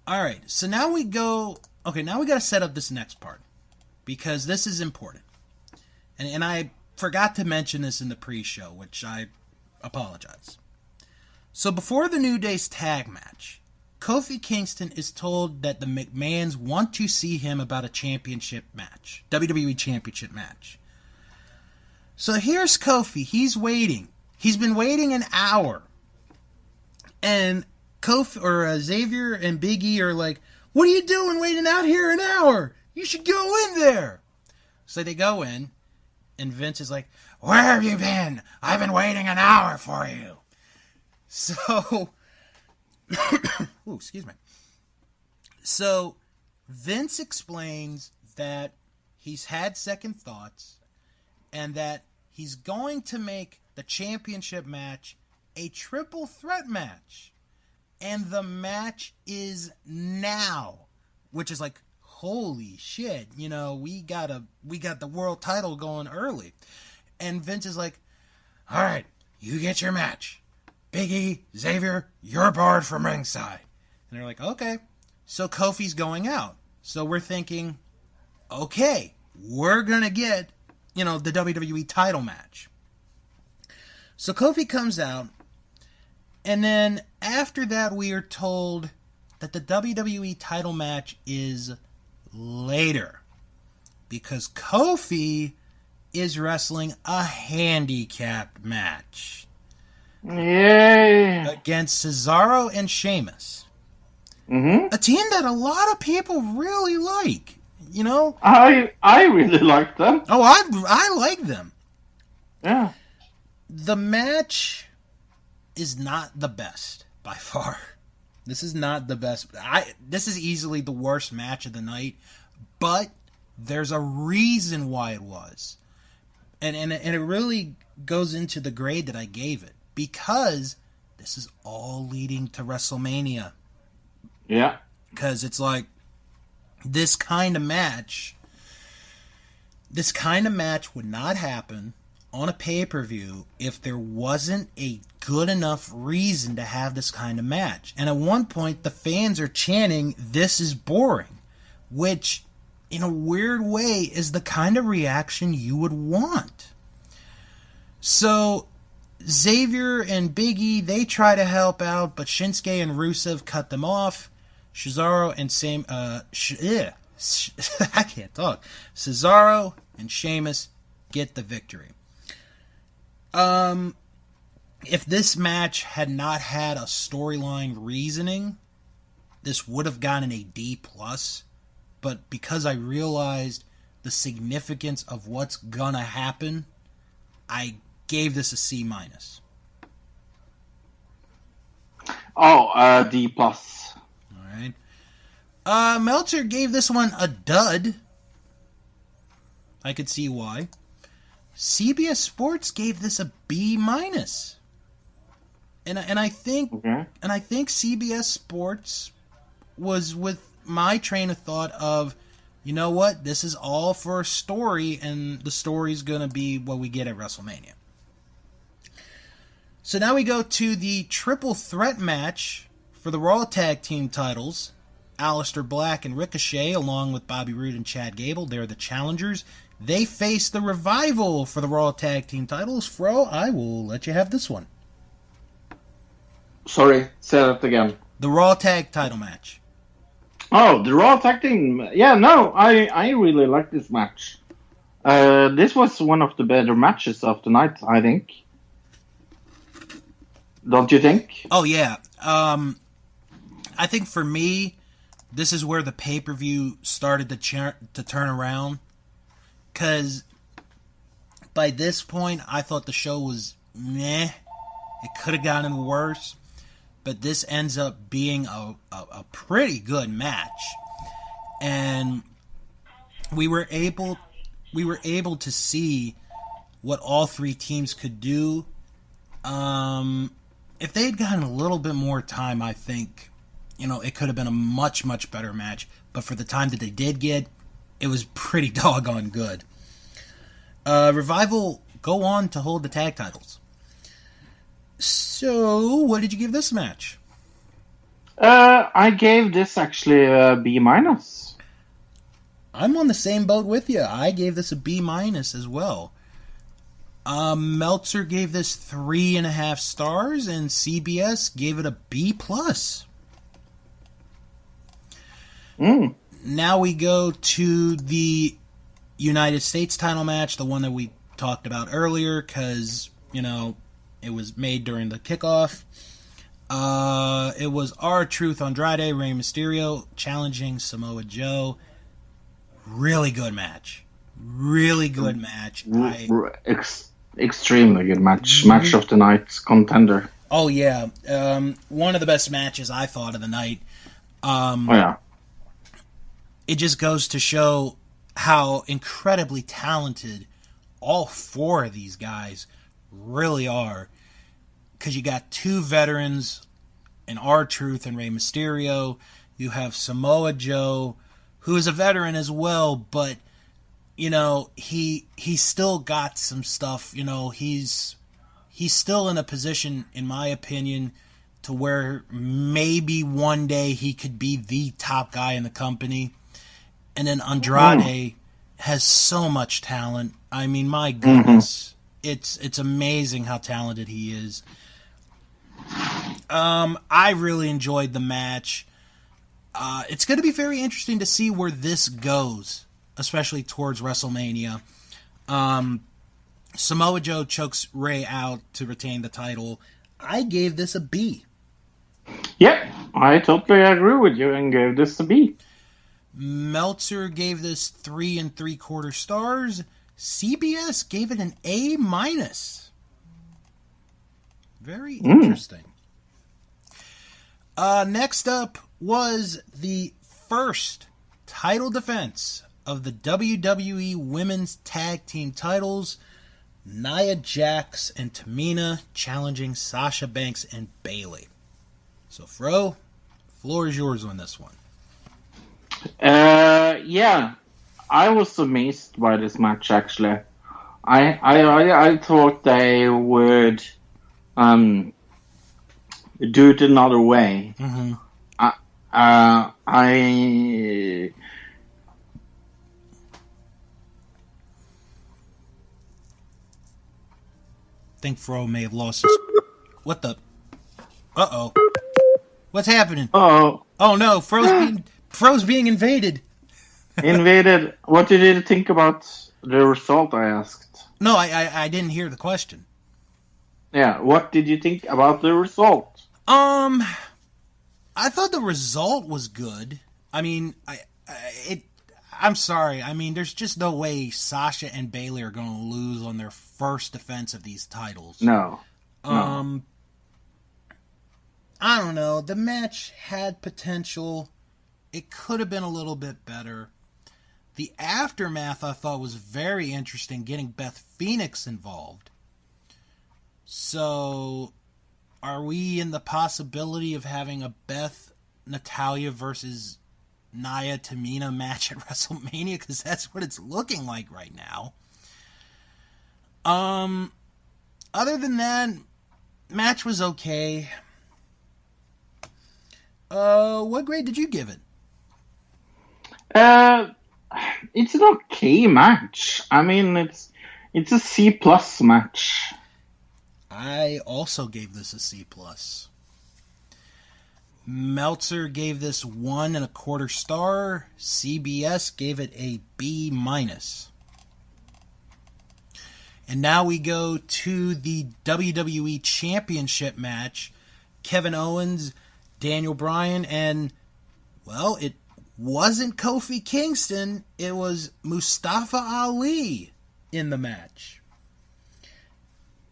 Alright, so now we go... Okay, now we gotta set up this next part, because this is important. And I forgot to mention this in the pre-show, which I apologize. So before the New Day's tag match, Kofi Kingston is told that the McMahons want to see him about a championship match. WWE Championship match. So here's Kofi. He's waiting. He's been waiting an hour. And Xavier and Big E are like, what are you doing waiting out here an hour? You should go in there. So they go in, and Vince is like, where have you been? I've been waiting an hour for you. So... Ooh, excuse me. So, Vince explains that he's had second thoughts and that he's going to make the championship match a triple threat match. And the match is now. Which is like, holy shit, we got the world title going early. And Vince is like, all right, you get your match. Big E, Xavier, you're barred from ringside. And they're like, okay. So Kofi's going out. So we're thinking, okay, we're going to get, the WWE title match. So Kofi comes out, and then after that we are told that the WWE title match is later. Because Kofi is wrestling a handicap match. Yay! Against Cesaro and Sheamus. Mm-hmm. A team that a lot of people really like. I really like them. Oh, I like them. Yeah. The match is not the best by far. This is not the best. This is easily the worst match of the night, but there's a reason why it was. And it really goes into the grade that I gave it, because this is all leading to WrestleMania. Yeah. Because it's like this kind of match would not happen on a pay-per-view if there wasn't a good enough reason to have this kind of match. And at one point, the fans are chanting, "This is boring," which, in a weird way, is the kind of reaction you would want. So Xavier and Big E, they try to help out, but Shinsuke and Rusev cut them off. Cesaro and I can't talk. Cesaro and Sheamus get the victory. If this match had not had a storyline reasoning, this would have gotten a D+. But because I realized the significance of what's gonna happen, I gave this a C-. Oh, D+. Alright. Meltzer gave this one a dud. I could see why. CBS Sports gave this a B-. And I think CBS Sports was with my train of thought of, you know what, this is all for a story, and the story's going to be what we get at WrestleMania. So now we go to the triple threat match for the Raw Tag Team titles. Aleister Black and Ricochet, along with Bobby Roode and Chad Gable, they're the challengers. They face the Revival for the Raw Tag Team titles. Fro, I will let you have this one. Sorry, say that again. The Raw Tag title match. Oh, the Raw Tag Team. Yeah, no, I really like this match. This was one of the better matches of the night, I think. Don't you think? Oh, yeah. I think for me, this is where the pay-per-view started to turn around. Because by this point, I thought the show was meh. It could have gotten worse. But this ends up being a pretty good match. And we were able to see what all three teams could do. If they had gotten a little bit more time, I think, it could have been a much, much better match. But for the time that they did get, it was pretty doggone good. Revival go on to hold the tag titles. So, what did you give this match? I gave this actually a B-. I'm on the same boat with you. I gave this a B- as well. Meltzer gave this 3.5 stars, and CBS gave it a B+. Now we go to the United States title match, the one that we talked about earlier, because, it was made during the kickoff. It was R-Truth Andrade, Rey Mysterio challenging Samoa Joe. Really good match. Really good match. Extremely good match. Match of the night contender. Oh, yeah. One of the best matches I thought of the night. Yeah. It just goes to show how incredibly talented all four of these guys really are. Because you got two veterans in R-Truth and Rey Mysterio. You have Samoa Joe, who is a veteran as well, but he still got some stuff. He's he's still in a position, in my opinion, to where maybe one day he could be the top guy in the company. And then Andrade has so much talent. I mean, my goodness. It's amazing how talented he is. I really enjoyed the match. It's going to be very interesting to see where this goes, especially towards WrestleMania. Samoa Joe chokes Ray out to retain the title. I gave this a B. Yep, I totally agree with you and gave this a B. Meltzer gave this 3 3/4 stars. CBS gave it an A-. Very interesting. Next up was the first title defense of the WWE Women's Tag Team titles. Nia Jax and Tamina challenging Sasha Banks and Bayley. So, Fro, floor is yours on this one. Yeah, I was amazed by this match, actually. I thought they would do it another way. Mm-hmm. I think Fro may have lost his... What the... Uh-oh. What's happening? Oh no, Fro's being invaded. Invaded. What did you think about the result, I asked? No, I didn't hear the question. Yeah, what did you think about the result? I thought the result was good. I mean, I'm sorry. I mean, there's just no way Sasha and Bayley are going to lose on their first defense of these titles. No. I don't know. The match had potential. It could have been a little bit better. The aftermath I thought was very interesting, getting Beth Phoenix involved. So, are we in the possibility of having a Beth Natalya versus Nia Tamina match at WrestleMania? Because that's what it's looking like right now. Other than that, match was okay. What grade did you give it? It's an okay match. I mean, it's a C+ match. I also gave this a C+. Meltzer gave this 1 1/4 star. CBS gave it a B-. And now we go to the WWE Championship match. Kevin Owens, Daniel Bryan, and, well, it wasn't Kofi Kingston. It was Mustafa Ali in the match.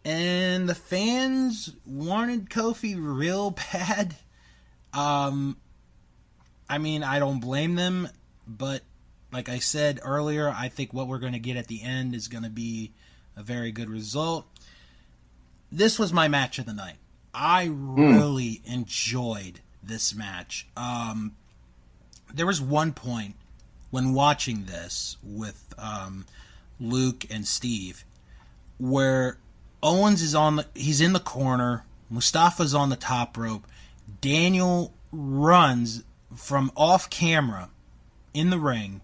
And the fans wanted Kofi real bad. I mean, I don't blame them, but like I said earlier, I think what we're going to get at the end is going to be a very good result. This was my match of the night. I really enjoyed this match. There was one point when watching this with Luke and Steve where Owens is he's in the corner, Mustafa's on the top rope, Daniel runs from off camera in the ring,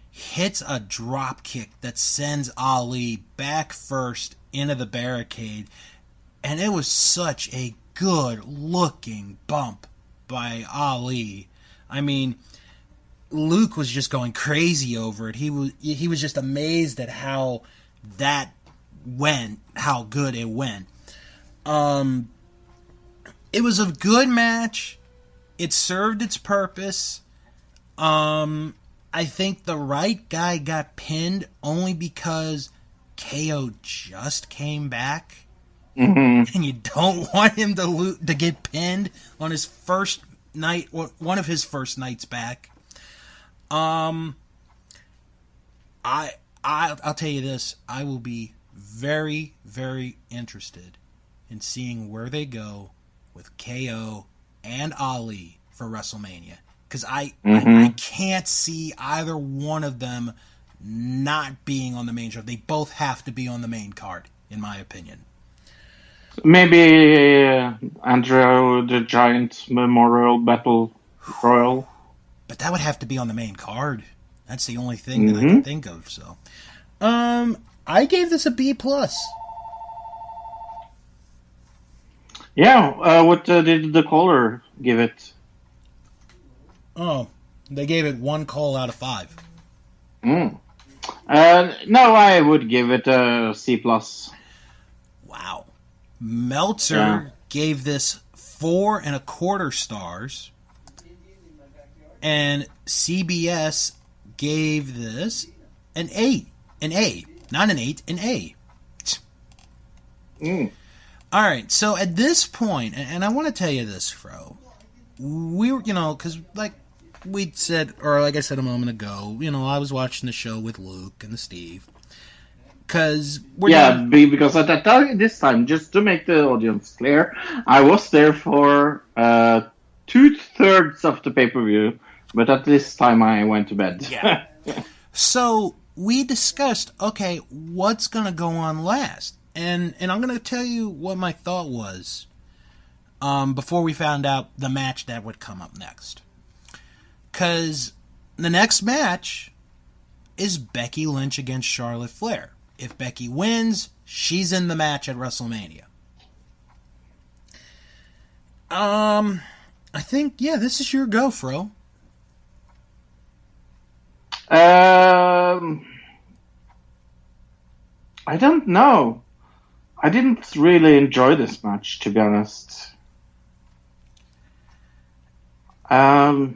hits a drop kick that sends Ali back first into the barricade, and it was such a good looking bump by Ali. I mean, Luke was just going crazy over it. He was just amazed at how that went, how good it went. It was a good match. It served its purpose. I think the right guy got pinned only because KO just came back. Mm-hmm. And you don't want him to get pinned on his first night, one of his first nights back. I'll tell you this. I will be very, very interested in seeing where they go with KO and Ali for WrestleMania. Because I can't see either one of them not being on the main show. They both have to be on the main card, in my opinion. Maybe Andrew the Giant Memorial Battle Royal. But that would have to be on the main card. That's the only thing that I can think of. So, I gave this a B+. Yeah, what did the caller give it? Oh, they gave it 1 call out of 5. No, I would give it a C+. Wow. Meltzer gave this 4.25 stars. And CBS gave this an 8. An A. Not an 8, an A. All right, so at this point, and I want to tell you this, Fro, we were, because like we said, or like I said a moment ago, I was watching the show with Luke and Steve, because because at that time, this time, just to make the audience clear, I was there for 2/3 of the pay-per-view, but at this time I went to bed. Yeah. So we discussed, okay, what's going to go on last? And I'm going to tell you what my thought was before we found out the match that would come up next. Because the next match is Becky Lynch against Charlotte Flair. If Becky wins, she's in the match at WrestleMania. I think, this is your go, Fro. I don't know. I didn't really enjoy this match, to be honest. I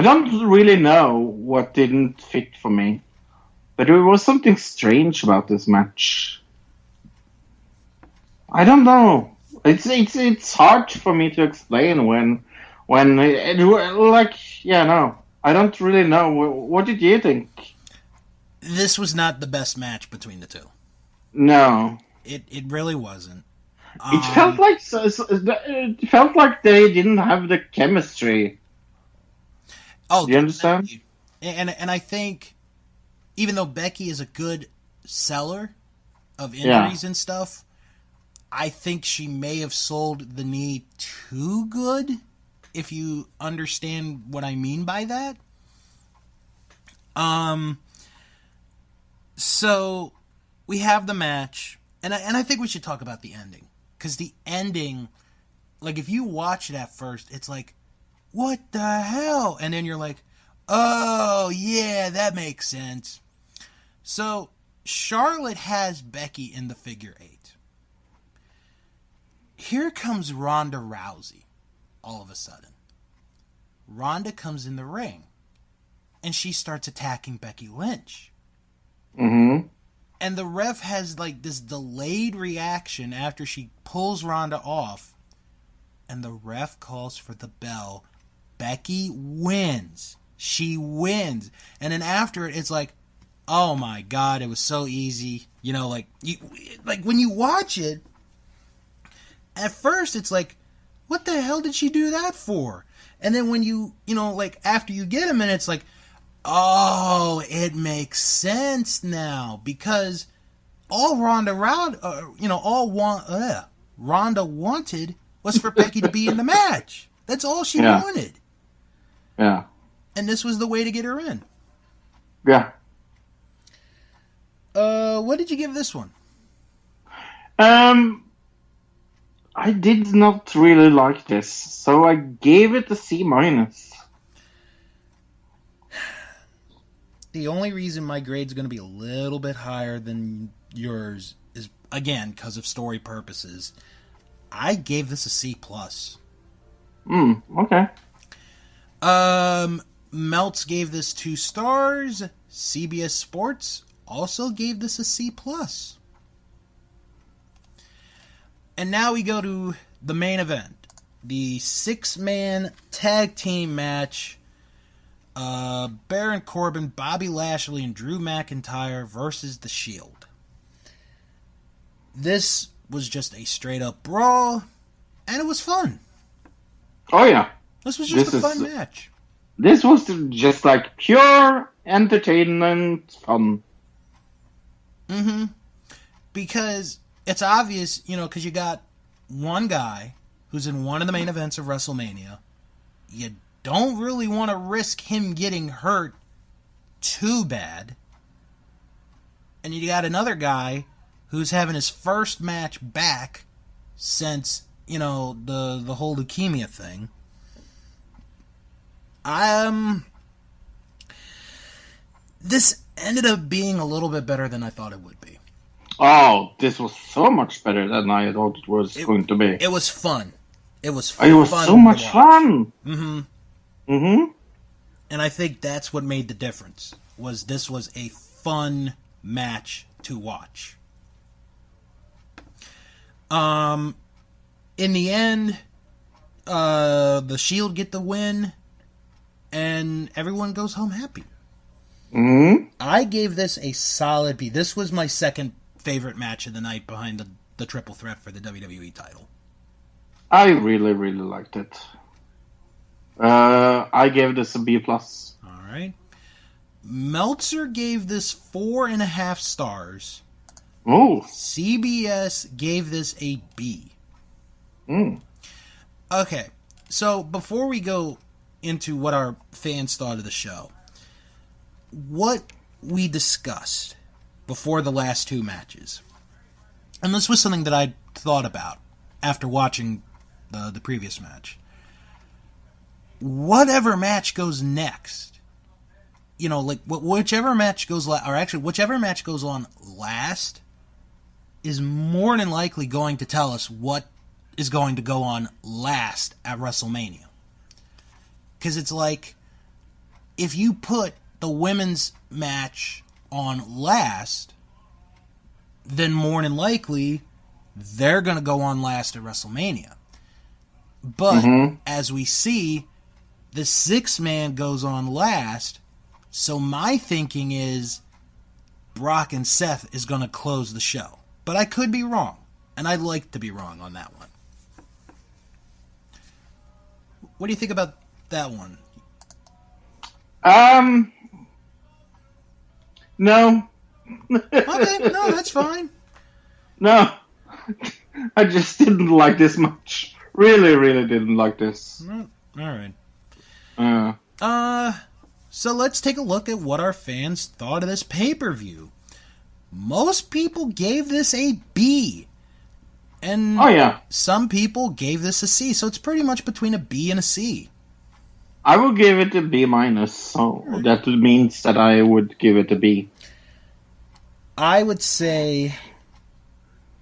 don't really know what didn't fit for me, but there was something strange about this match. I don't know. It's hard for me to explain when I don't really know. What did you think? This was not the best match between the two. No, it really wasn't. It felt like they didn't have the chemistry. Oh, do you understand? And I think even though Becky is a good seller of injuries and stuff, I think she may have sold the knee too good. If you understand what I mean by that. So we have the match, and I think we should talk about the ending. Because the ending, like, if you watch it at first, it's like, what the hell? And then you're like, oh, yeah, that makes sense. So Charlotte has Becky in the figure 8. Here comes Ronda Rousey. All of a sudden, Ronda comes in the ring, and she starts attacking Becky Lynch. Mm-hmm. And the ref has like this delayed reaction after she pulls Ronda off, and the ref calls for the bell. Becky wins. She wins. And then after it, it's like, oh my God, it was so easy. Like when you watch it, at first it's like, what the hell did she do that for? And then when after you get a minute, it's like, oh, it makes sense now. Because all Ronda wanted was for Becky to be in the match. That's all she wanted. Yeah. And this was the way to get her in. Yeah. What did you give this one? I did not really like this, so I gave it a C-. The only reason my grade's going to be a little bit higher than yours is, again, because of story purposes. I gave this a C+. Okay. Meltz gave this 2 stars. CBS Sports also gave this a C+. And now we go to the main event. The 6-man tag team match. Baron Corbin, Bobby Lashley, and Drew McIntyre versus The Shield. This was just a straight-up brawl, and it was fun. Oh, yeah. This was just a fun match. This was just like pure entertainment fun. Mm-hmm. Because it's obvious, because you got one guy who's in one of the main events of WrestleMania. You don't really want to risk him getting hurt too bad. And you got another guy who's having his first match back since, the whole leukemia thing. This ended up being a little bit better than I thought it would be. Oh, this was so much better than I thought it was going to be. It was fun. It was so much fun. Mm-hmm. Mm-hmm. And I think that's what made the difference. This was a fun match to watch. In the end, the Shield get the win, and everyone goes home happy. Mm-hmm. I gave this a solid B. This was my second favorite match of the night behind the triple threat for the WWE title. I really, really liked it. I gave this a B+. All right. Meltzer gave this 4.5 stars. Oh. CBS gave this a B. Mm. Okay, so before we go into what our fans thought of the show, what we discussed before the last two matches, and this was something that I thought about after watching the previous match. Whatever match goes next, whichever match goes whichever match goes on last is more than likely going to tell us what is going to go on last at WrestleMania. Because it's like, if you put the women's match on last, then more than likely they're going to go on last at WrestleMania. But as we see, the 6-man goes on last, so my thinking is Brock and Seth is going to close the show. But I could be wrong, and I'd like to be wrong on that one. What do you think about that one? No. Okay, no, that's fine. No. I just didn't like this much. Really, really didn't like this. All right. So let's take a look at what our fans thought of this pay-per-view. Most people gave this a B. And some people gave this a C. So it's pretty much between a B and a C. I will give it a B-, so that means that I would give it a B. I would say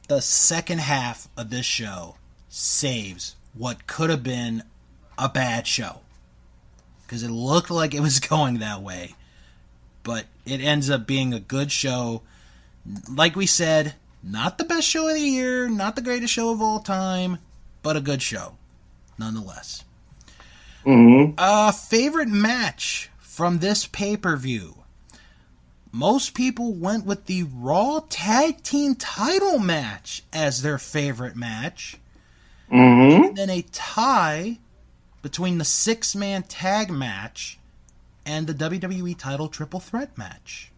the second half of this show saves what could have been a bad show. Because it looked like it was going that way. But it ends up being a good show. Like we said, not the best show of the year, not the greatest show of all time, but a good show, nonetheless. Favorite match from this pay-per-view. Most people went with the Raw Tag Team title match as their favorite match. And then a tie between the 6-man tag match and the WWE title triple threat match.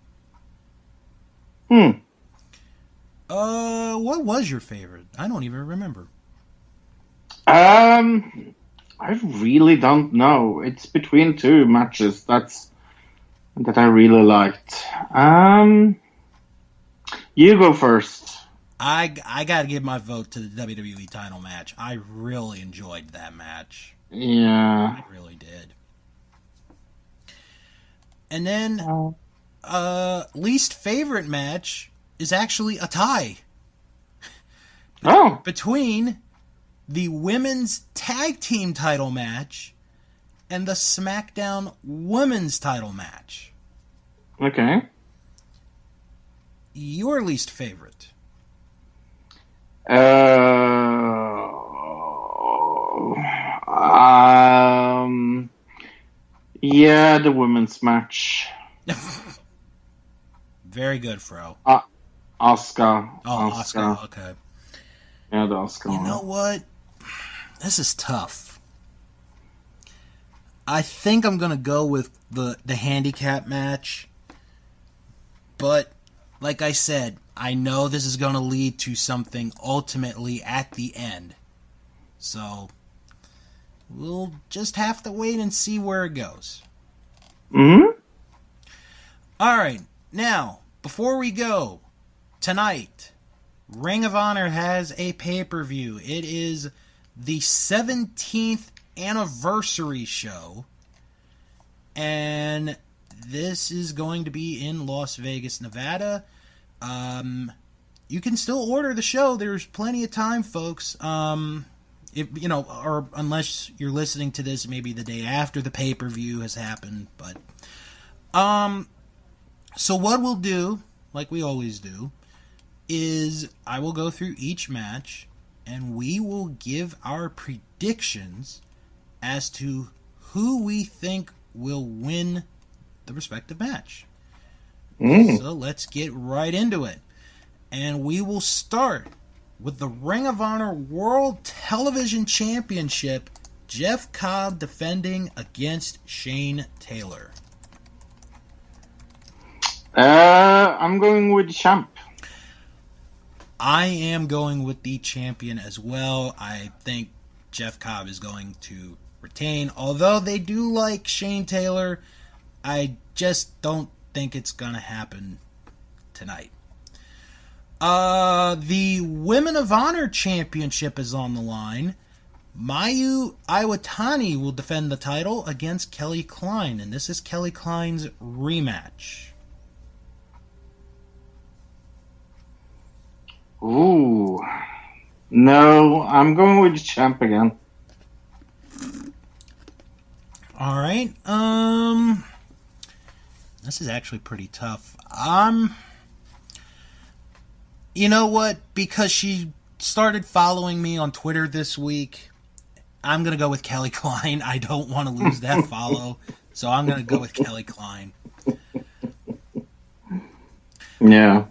What was your favorite? I don't even remember. I really don't know. It's between two matches that I really liked. You go first. I gotta give my vote to the WWE title match. I really enjoyed that match. Yeah. I really did. And then, least favorite match is actually a tie. Between the women's tag team title match and the SmackDown women's title match. Okay. Your least favorite? Yeah, the women's match. Very good, Fro. Asuka. Oh, Asuka. Okay. Yeah, the Asuka. You know what? This is tough. I think I'm gonna go with the handicap match, but like I said, I know this is going to lead to something ultimately at the end. So, we'll just have to wait and see where it goes. Mm-hmm. All right, now, before we go, tonight, Ring of Honor has a pay-per-view. It is the 17th anniversary show, and this is going to be in Las Vegas, Nevada. You can still order the show. There's plenty of time, folks. If you know, or unless you're listening to this maybe the day after the pay-per-view has happened, but so what we'll do, like we always do, is I will go through each match and we will give our predictions as to who we think will win the respective match. So let's get right into it. And we will start with the Ring of Honor World Television Championship, Jeff Cobb defending against Shane Taylor. I'm going with champ. I am going with the champion as well. I think Jeff Cobb is going to retain. Although they do like Shane Taylor, I just don't think it's going to happen tonight. The Women of Honor Championship is on the line. Mayu Iwatani will defend the title against Kelly Klein, and this is Kelly Klein's rematch. Ooh. No, I'm going with the champ again. All right. This is actually pretty tough. You know what? Because she started following me on Twitter this week, I'm going to go with Kelly Klein. I don't want to lose that follow, so I'm going to go with Kelly Klein. Yeah.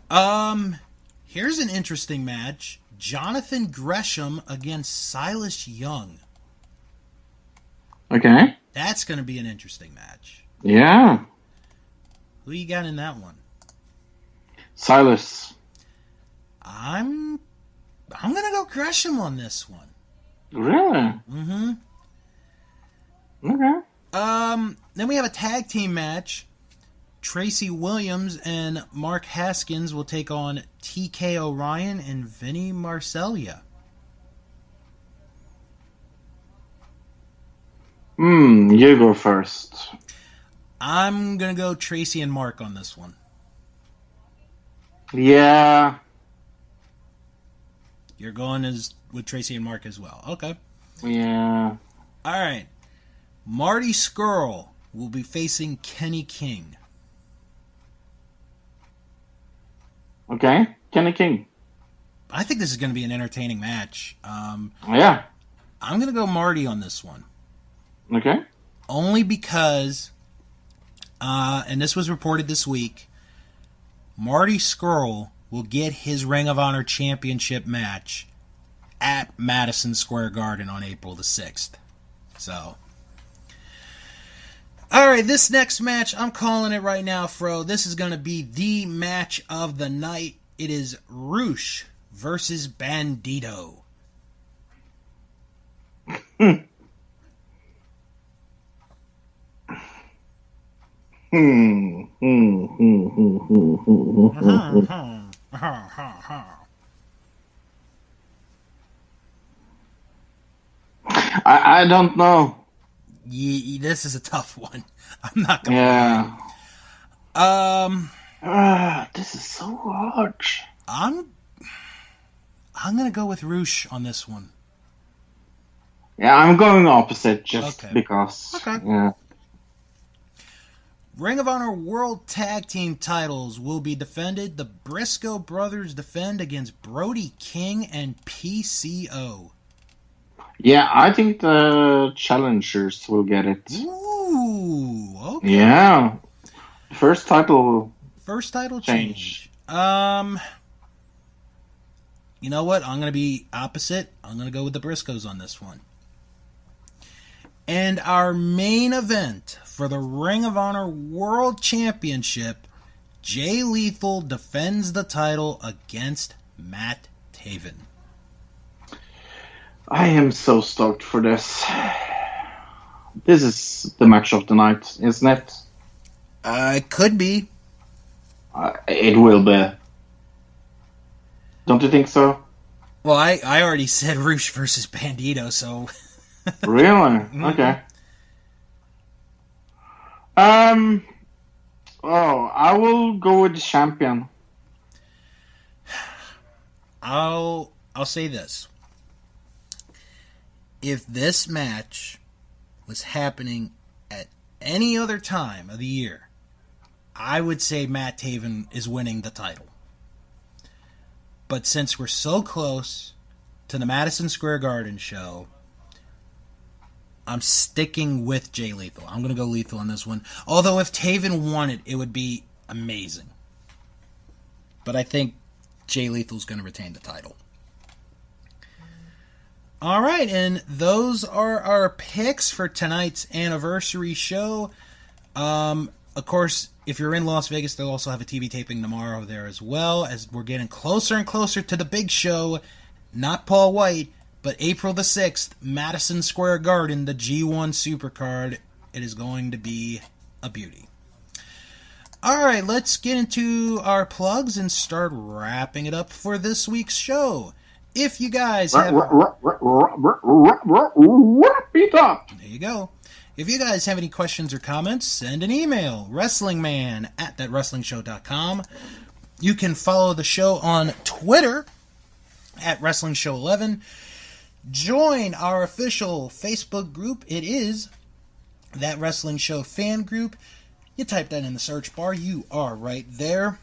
Here's an interesting match. Jonathan Gresham against Silas Young. Okay. That's going to be an interesting match. Yeah. Who you got in that one? Silas. I'm going to go Gresham on this one. Really? Mm-hmm. Okay. Then we have a tag team match. Tracy Williams and Mark Haskins will take on TK O'Ryan and Vinny Marcellia. You go first. I'm going to go Tracy and Mark on this one. Yeah. You're going with Tracy and Mark as well. Okay. Yeah. All right. Marty Scurll will be facing Kenny King. Okay. Kenny King. I think this is going to be an entertaining match. Yeah. I'm going to go Marty on this one. Okay. Only because, and this was reported this week, Marty Scurll will get his Ring of Honor Championship match at Madison Square Garden on April the 6th. So, all right, this next match, I'm calling it right now, Fro. This is going to be the match of the night. It is Roosh versus Bandito. I don't know. This is a tough one. I'm not gonna lie. This is so hard. I'm gonna go with Roosh on this one. Yeah, I'm going opposite just because. Okay. Yeah. Ring of Honor World Tag Team titles will be defended. The Briscoe brothers defend against Brody King and PCO. Yeah, I think the challengers will get it. Ooh, okay. Yeah. First title change. You know what? I'm going to be opposite. I'm going to go with the Briscoes on this one. And our main event for the Ring of Honor World Championship, Jay Lethal defends the title against Matt Taven. I am so stoked for this. This is the match of the night, isn't it? It could be. It will be. Don't you think so? Well, I already said Roosh versus Bandito, so... Really? Mm-hmm. Okay. I will go with the champion. I'll say this. If this match was happening at any other time of the year, I would say Matt Taven is winning the title. But since we're so close to the Madison Square Garden show, I'm sticking with Jay Lethal. I'm going to go Lethal on this one. Although if Taven won it, it would be amazing. But I think Jay Lethal's going to retain the title. All right, and those are our picks for tonight's anniversary show. Of course, if you're in Las Vegas, they'll also have a TV taping tomorrow there as well, as we're getting closer and closer to the big show. Not Paul White, but April the 6th, Madison Square Garden, the G1 Supercard. It is going to be a beauty. All right, let's get into our plugs and start wrapping it up for this week's show. If you guys have... Wrap it up! There you go. If you guys have any questions or comments, send an email, wrestlingman@thatwrestlingshow.com. You can follow the show on Twitter at WrestlingShow11. Join our official Facebook group. It is That Wrestling Show Fan Group. You type that in the search bar. You are right there.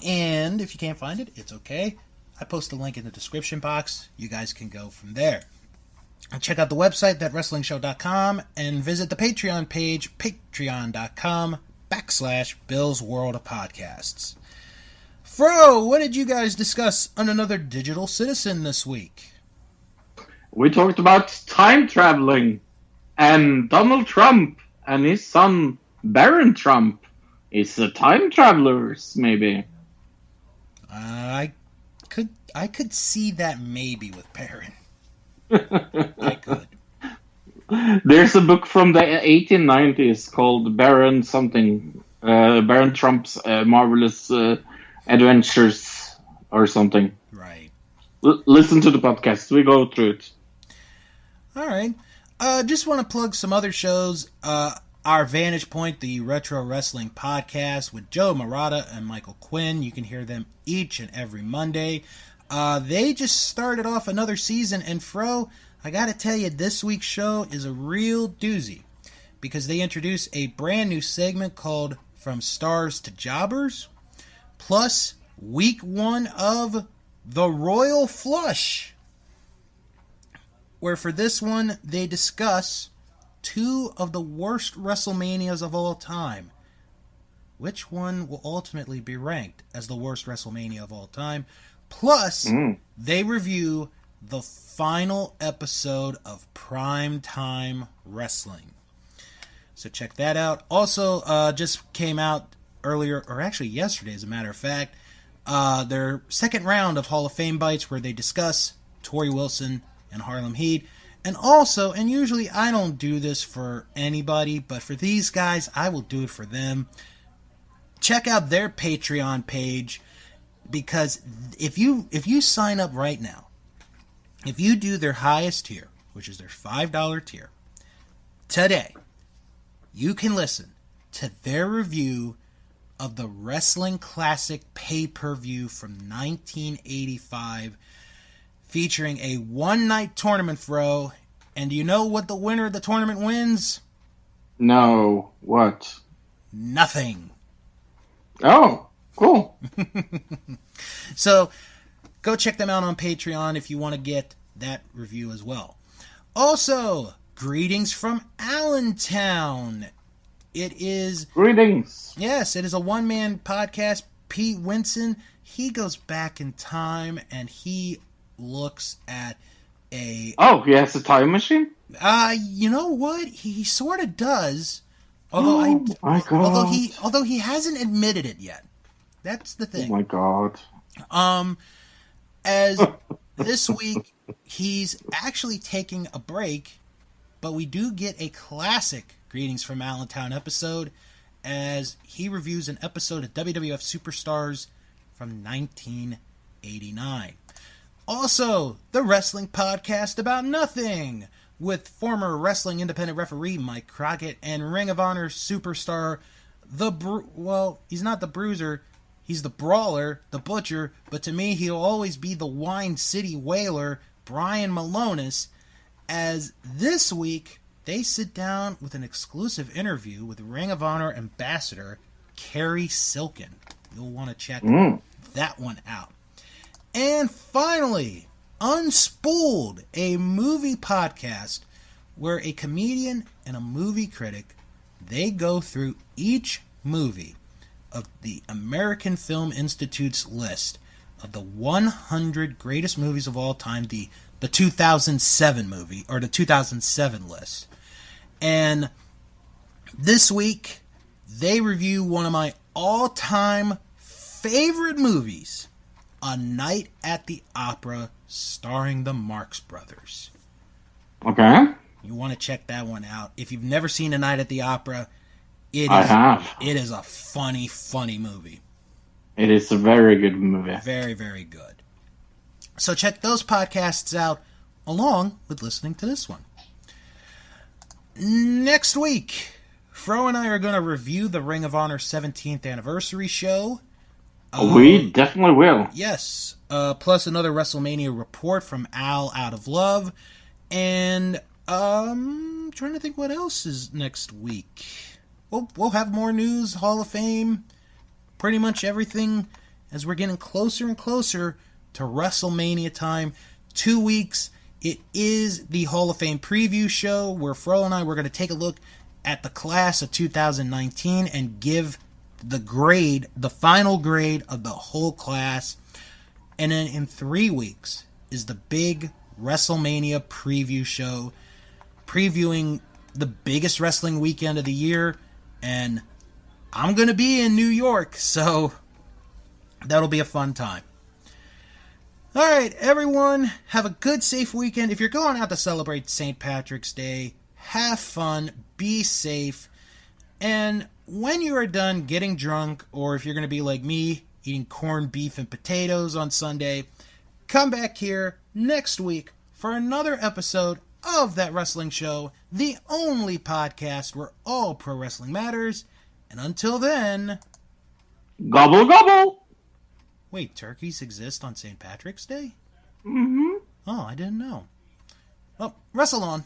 And if you can't find it, it's okay. I post a link in the description box. You guys can go from there. Check out the website, thatwrestlingshow.com, and visit the Patreon page, patreon.com/Bill's World of Podcasts. Fro, what did you guys discuss on Another Digital Citizen this week? We talked about time traveling, and Donald Trump and his son, Baron Trump, is the time travelers, maybe. I could see that maybe with Baron. I could. There's a book from the 1890s called Baron something. Baron Trump's Marvelous Adventures or something. Right. Listen to the podcast. We go through it. All right. Just want to plug some other shows. Our Vantage Point, the Retro Wrestling Podcast with Joe Murata and Michael Quinn. You can hear them each and every Monday. They just started off another season, and Fro, I gotta tell you, this week's show is a real doozy, because they introduce a brand new segment called From Stars to Jobbers, plus week 1 of The Royal Flush, where for this one, they discuss 2 of the worst WrestleManias of all time. Which one will ultimately be ranked as the worst WrestleMania of all time? Plus, they review the final episode of Prime Time Wrestling. So check that out. Also, just came out earlier, or actually yesterday as a matter of fact, their second round of Hall of Fame bites where they discuss Torrie Wilson and Harlem Heat. And also, and usually I don't do this for anybody, but for these guys, I will do it for them. Check out their Patreon page, because if you sign up right now, if you do their highest tier, which is their $5 tier, today, you can listen to their review of the Wrestling Classic pay-per-view from 1985, featuring a one-night tournament, Fro. And do you know what the winner of the tournament wins? No. What? Nothing. Oh, cool. So, go check them out on Patreon if you want to get that review as well. Also, greetings from Allentown. It is... Greetings. Yes, it is a one-man podcast. Pete Winson, he goes back in time and he looks at a... Oh, he has a time machine? You know what? He sort of does, Although my God. although he hasn't admitted it yet. That's the thing. Oh my God. As this week he's actually taking a break, but we do get a classic Greetings from Allentown episode as he reviews an episode of WWF Superstars from 1989. Also, the Wrestling Podcast About Nothing with former wrestling independent referee Mike Crockett and Ring of Honor superstar he's not the Bruiser, he's the Brawler, the Butcher, but to me he'll always be the Wine City Whaler, Brian Malonis, as this week they sit down with an exclusive interview with Ring of Honor ambassador Carrie Silken. You'll want to check that one out. And finally, Unspooled, a movie podcast where a comedian and a movie critic, they go through each movie of the American Film Institute's list of the 100 greatest movies of all time, the 2007 movie, or the 2007 list. And this week, they review one of my all-time favorite movies, A Night at the Opera, starring the Marx Brothers. Okay. You want to check that one out. If you've never seen A Night at the Opera, it is a funny, funny movie. It is a very good movie. Very, very good. So check those podcasts out along with listening to this one. Next week, Fro and I are going to review the Ring of Honor 17th anniversary show. We definitely will. Yes. Plus another WrestleMania report from Al Out of Love. And I'm trying to think what else is next week. We'll have more news, Hall of Fame, pretty much everything as we're getting closer and closer to WrestleMania time. 2 weeks. It is the Hall of Fame preview show where Fro and I were going to take a look at the class of 2019 and give the final grade of the whole class. And then in 3 weeks is the big WrestleMania preview show, previewing the biggest wrestling weekend of the year. And I'm going to be in New York, so that'll be a fun time. All right, everyone, have a good, safe weekend. If you're going out to celebrate St. Patrick's Day, have fun, be safe, and when you are done getting drunk, or if you're going to be like me, eating corned beef and potatoes on Sunday, come back here next week for another episode of That Wrestling Show, the only podcast where all pro wrestling matters. And until then... Gobble, gobble! Wait, turkeys exist on St. Patrick's Day? Mm-hmm. Oh, I didn't know. Well, wrestle on.